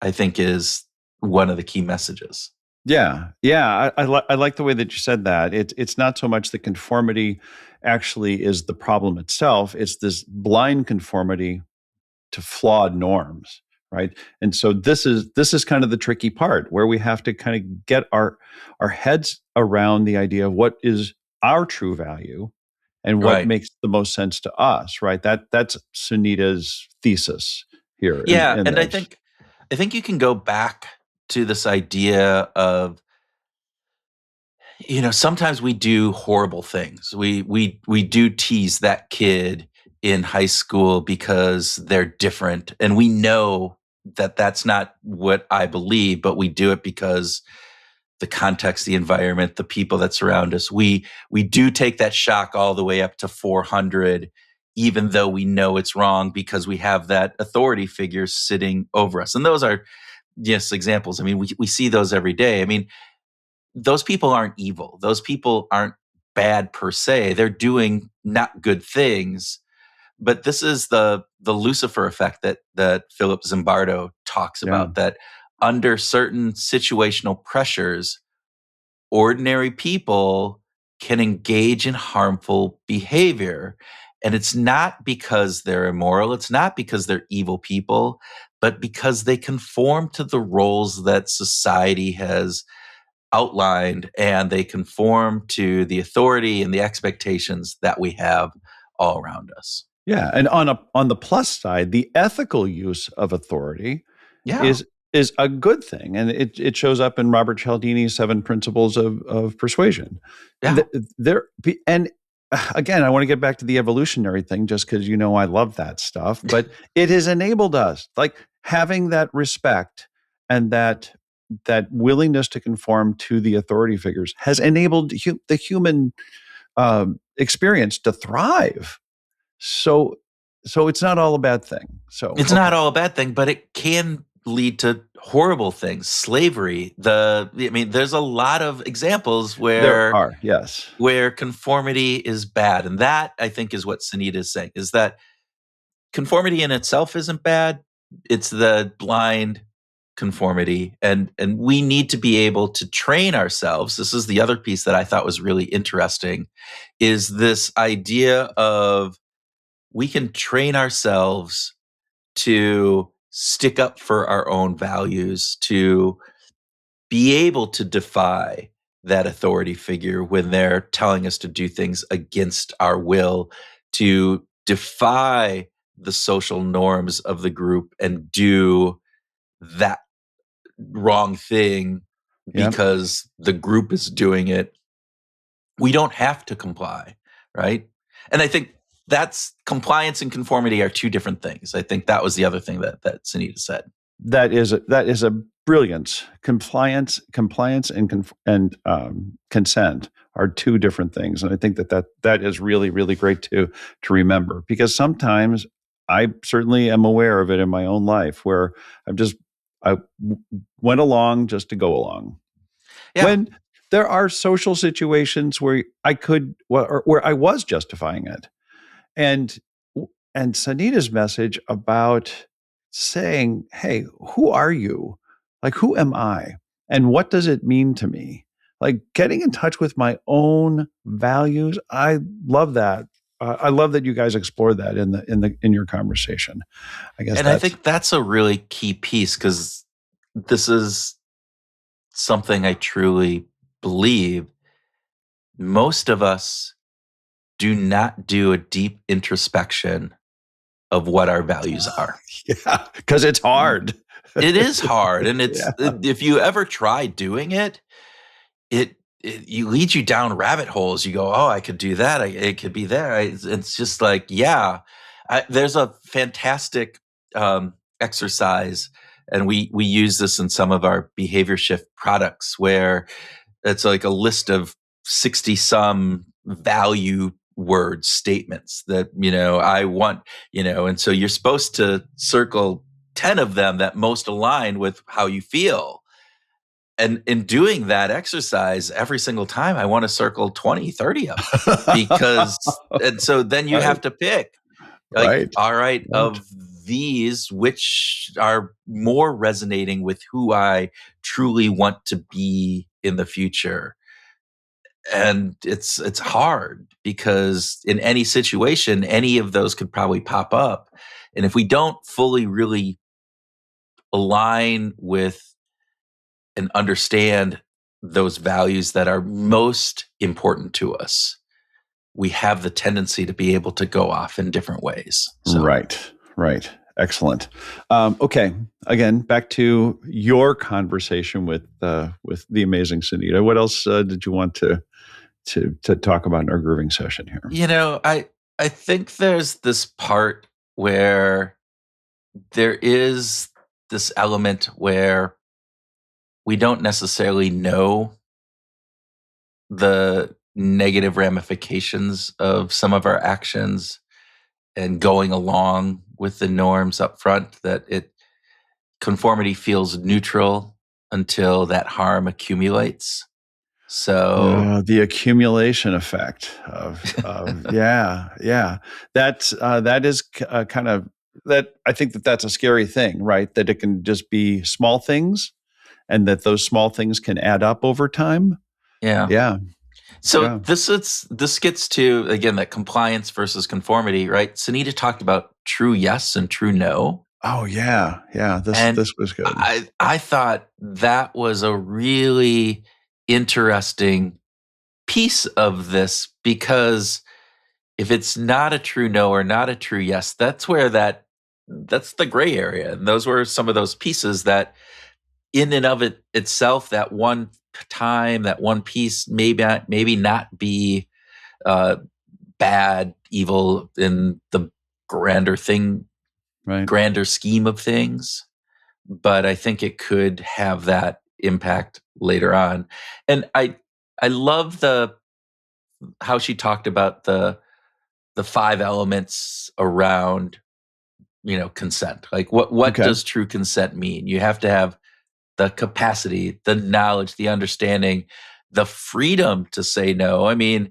I think, is one of the key messages. Yeah. I like the way that you said that. It's not so much the conformity actually is the problem itself. It's this blind conformity to flawed norms, right? And so this is kind of the tricky part, where we have to kind of get our heads around the idea of what is our true value and what makes the most sense to us, right? That's Sunita's thesis here. Yeah, and I think you can go back to this idea of, sometimes we do horrible things. We do tease that kid in high school because they're different, and we know that that's not what I believe, but we do it because the context, the environment, the people that surround us. We do take that shock all the way up to 400, even though we know it's wrong, because we have that authority figure sitting over us. And those are just examples. I mean, we see those every day. I mean, those people aren't evil. Those people aren't bad per se. They're doing not good things. But this is the Lucifer effect that Philip Zimbardo talks about, that under certain situational pressures, ordinary people can engage in harmful behavior. And it's not because they're immoral. It's not because they're evil people, but because they conform to the roles that society has outlined, and they conform to the authority and the expectations that we have all around us. Yeah, and on the plus side, the ethical use of authority is a good thing, and it shows up in Robert Cialdini's 7 Principles of Persuasion. Yeah. And again, I want to get back to the evolutionary thing, just because I love that stuff. But it has enabled us, like having that respect and that willingness to conform to the authority figures has enabled the human experience to thrive. So it's not all a bad thing. So it's not all a bad thing, but it can lead to horrible things. Slavery. There's a lot of examples where there are, yes, where conformity is bad, and that, I think, is what Sunita is saying, is that conformity in itself isn't bad. It's the blind conformity, and we need to be able to train ourselves. This is the other piece that I thought was really interesting, is this idea of we can train ourselves to stick up for our own values, to be able to defy that authority figure when they're telling us to do things against our will, to defy the social norms of the group and do that wrong thing because the group is doing it. We don't have to comply, right? And I think that's compliance and conformity are two different things. I think that was the other thing that Sunita said. That is a brilliance. Compliance and consent are two different things, and I think that is really, really great to remember, because sometimes I certainly am aware of it in my own life where I went along just to go along. Yeah. When there are social situations where where I was justifying it. And Sunita's message about saying, hey, who are you? Like, who am I? And what does it mean to me? Like, getting in touch with my own values. I love that. I love that you guys explored that in your conversation. I guess, and I think that's a really key piece, because this is something I truly believe. Most of us do not do a deep introspection of what our values are. Yeah, because it's hard. It is hard. And if you ever try doing it, it leads you down rabbit holes. You go, oh, I could do that. It could be there. It's just like, there's a fantastic exercise, and we use this in some of our behavior shift products, where it's like a list of 60 some value word statements that, I want, and so you're supposed to circle 10 of them that most align with how you feel. And in doing that exercise, every single time I want to circle 20, 30 of them and so then you have to pick, all right, of these, which are more resonating with who I truly want to be in the future. And it's hard, because in any situation, any of those could probably pop up. And if we don't fully really align with and understand those values that are most important to us, we have the tendency to be able to go off in different ways. So. Right. Excellent. Okay. Again, back to your conversation with the amazing Sunita. What else did you want to talk about in our grooving session here? I think there's this part where there is this element where we don't necessarily know the negative ramifications of some of our actions, and going along with the norms up front, that conformity feels neutral until that harm accumulates. So the accumulation effect of that is kind of that. I think that's a scary thing, right? That it can just be small things, and that those small things can add up over time. Yeah. So this gets to, again, that compliance versus conformity, right? Sunita talked about true yes and true no. Oh yeah. This was good. I thought that was a really interesting piece of this, because if it's not a true no or not a true yes, that's the gray area. And those were some of those pieces that, in and of itself, that one time, that one piece maybe not be bad, evil in the grander scheme of things, but I think it could have that impact later on. And I love how she talked about the 5 elements around consent. Like what does true consent mean? You have to have the capacity, the knowledge, the understanding, the freedom to say no. I mean,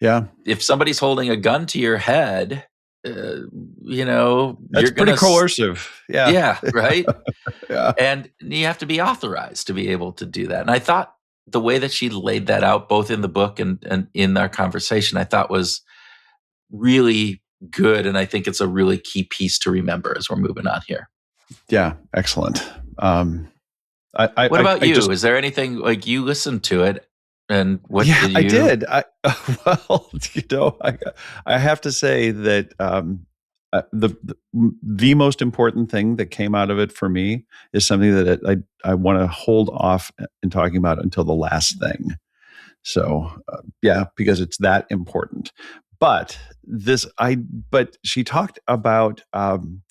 if somebody's holding a gun to your head, that's you're pretty coercive. Yeah, right. And you have to be authorized to be able to do that. And I thought the way that she laid that out, both in the book and in our conversation, I thought was really good. And I think it's a really key piece to remember as we're moving on here. Yeah, excellent. What about you? Is there anything, like, you listened to it, and what did you? I did. I have to say that the most important thing that came out of it for me is something that I want to hold off in talking about until the last thing. So because it's that important. But she talked about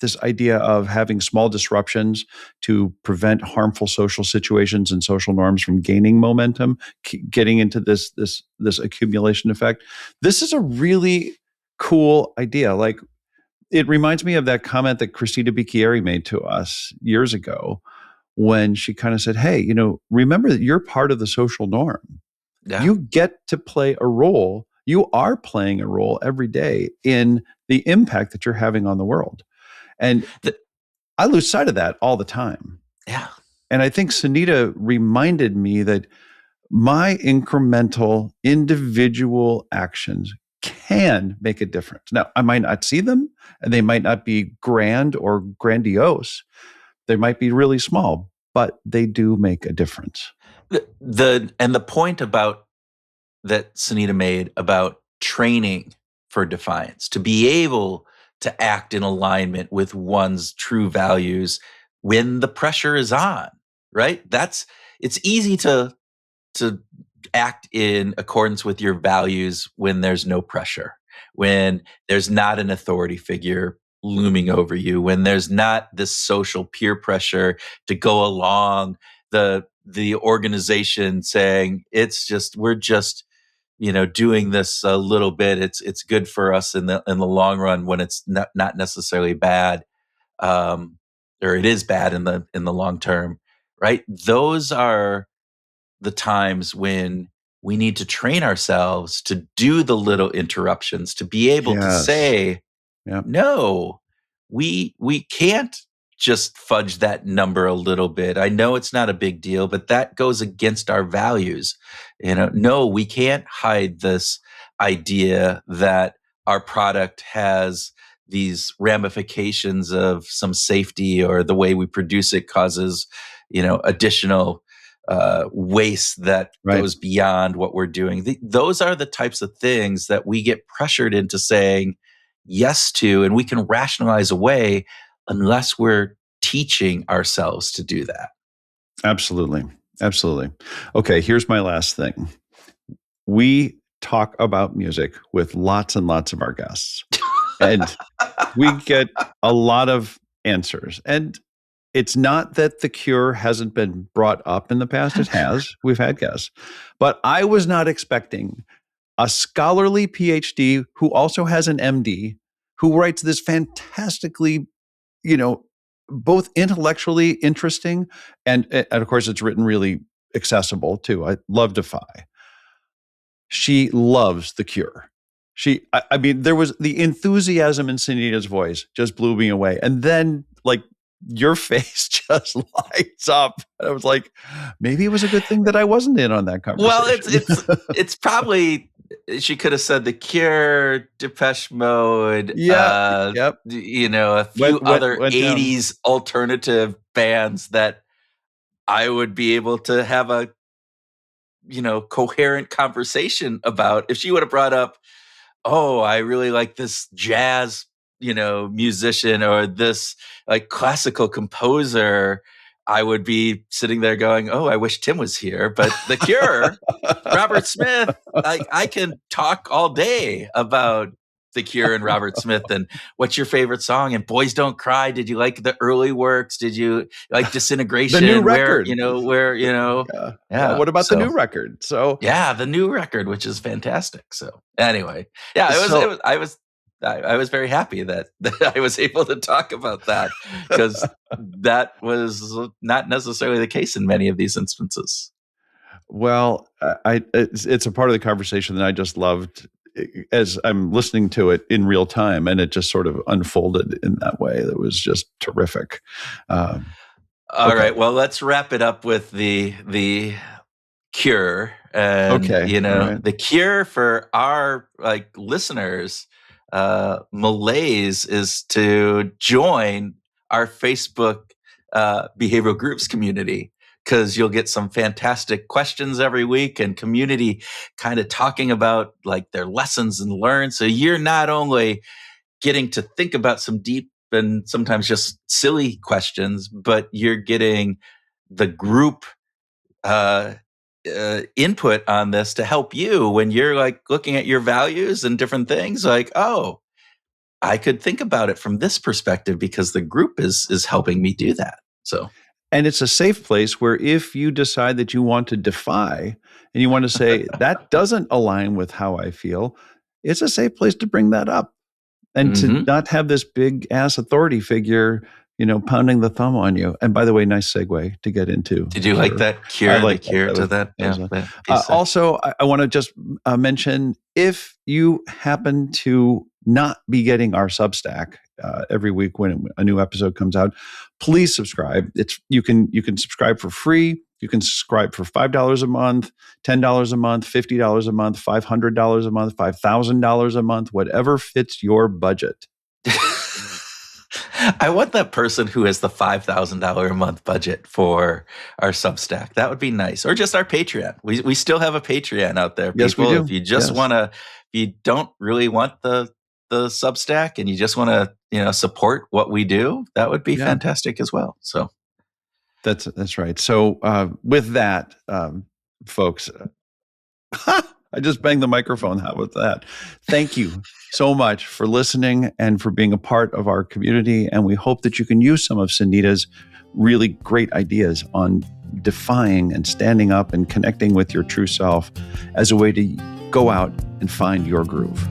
this idea of having small disruptions to prevent harmful social situations and social norms from gaining momentum, getting into this accumulation effect. This is a really cool idea. Like, it reminds me of that comment that Christina Bicchieri made to us years ago, when she kind of said, "Hey, remember that you're part of the social norm. Yeah. You get to play a role. You are playing a role every day in the impact that you're having on the world." And I lose sight of that all the time. Yeah. And I think Sunita reminded me that my incremental individual actions can make a difference. Now, I might not see them, and they might not be grand or grandiose. They might be really small, but they do make a difference. The point about that Sunita made about training for defiance, to be able to act in alignment with one's true values when the pressure is on, right? It's easy to act in accordance with your values when there's no pressure, when there's not an authority figure looming over you, when there's not this social peer pressure to go along the organization saying we're just doing this a little bit. It's good for us in the long run, when it's not necessarily bad, or it is bad in the long term, right? Those are the times when we need to train ourselves to do the little interruptions, to be able to say, no, we can't just fudge that number a little bit. I know it's not a big deal, but that goes against our values. No, we can't hide this idea that our product has these ramifications of some safety, or the way we produce it causes, additional waste that goes beyond what we're doing. Those are the types of things that we get pressured into saying yes to, and we can rationalize away unless we're teaching ourselves to do that. Absolutely. Absolutely. Okay, here's my last thing. We talk about music with lots and lots of our guests, and we get a lot of answers. And it's not that The Cure hasn't been brought up in the past. It has. We've had guests. But I was not expecting a scholarly PhD who also has an MD, who writes this fantastically, both intellectually interesting and of course it's written really accessible too. I love Defy. She loves The Cure. I mean, there was the enthusiasm in Sunita's voice just blew me away. And then your face just lights up. And I was like, maybe it was a good thing that I wasn't in on that conversation. Well, it's probably, she could have said The Cure, Depeche Mode, yep. a few other 80s alternative bands that I would be able to have a coherent conversation about. If she would have brought up, oh, I really like this jazz musician, or this classical composer, I would be sitting there going, oh, I wish Tim was here. But The Cure, Robert Smith, I can talk all day about The Cure and Robert Smith. And what's your favorite song? And Boys Don't Cry. Did you like the early works? Did you like Disintegration? The new record. Yeah. What about the new record? So the new record, which is fantastic. So anyway, I was very happy that I was able to talk about that, because that was not necessarily the case in many of these instances. Well, it's a part of the conversation that I just loved as I'm listening to it in real time, and it just sort of unfolded in that way. That was just terrific. All right. Well, let's wrap it up with the Cure. And, The Cure for our listeners, malaise is to join our Facebook behavioral groups community, because you'll get some fantastic questions every week and community kind of talking about their lessons and learn. So you're not only getting to think about some deep and sometimes just silly questions, but you're getting the group input on this to help you when you're looking at your values and different things. Oh, I could think about it from this perspective because the group is helping me do that. So, and it's a safe place where if you decide that you want to defy and you want to say that doesn't align with how I feel, it's a safe place to bring that up and to not have this big ass authority figure pounding the thumb on you. And by the way, nice segue to get into. Did you like that Cure? I like Cure to that. Yeah. Also, I want to just mention, if you happen to not be getting our Substack every week when a new episode comes out, please subscribe. You can subscribe for free. You can subscribe for $5 a month, $10 a month, $50 a month, $500 a month, $5,000 a month, whatever fits your budget. I want that person who has the $5,000 a month budget for our Substack. That would be nice. Or just our Patreon. We still have a Patreon out there, people. Yes, we do. If you just want to, if you don't really want the Substack and you just want to, support what we do, that would be fantastic as well. So that's right. So with that, folks, I just banged the microphone. How about that? Thank you so much for listening and for being a part of our community. And we hope that you can use some of Sunita's really great ideas on defying and standing up and connecting with your true self as a way to go out and find your groove.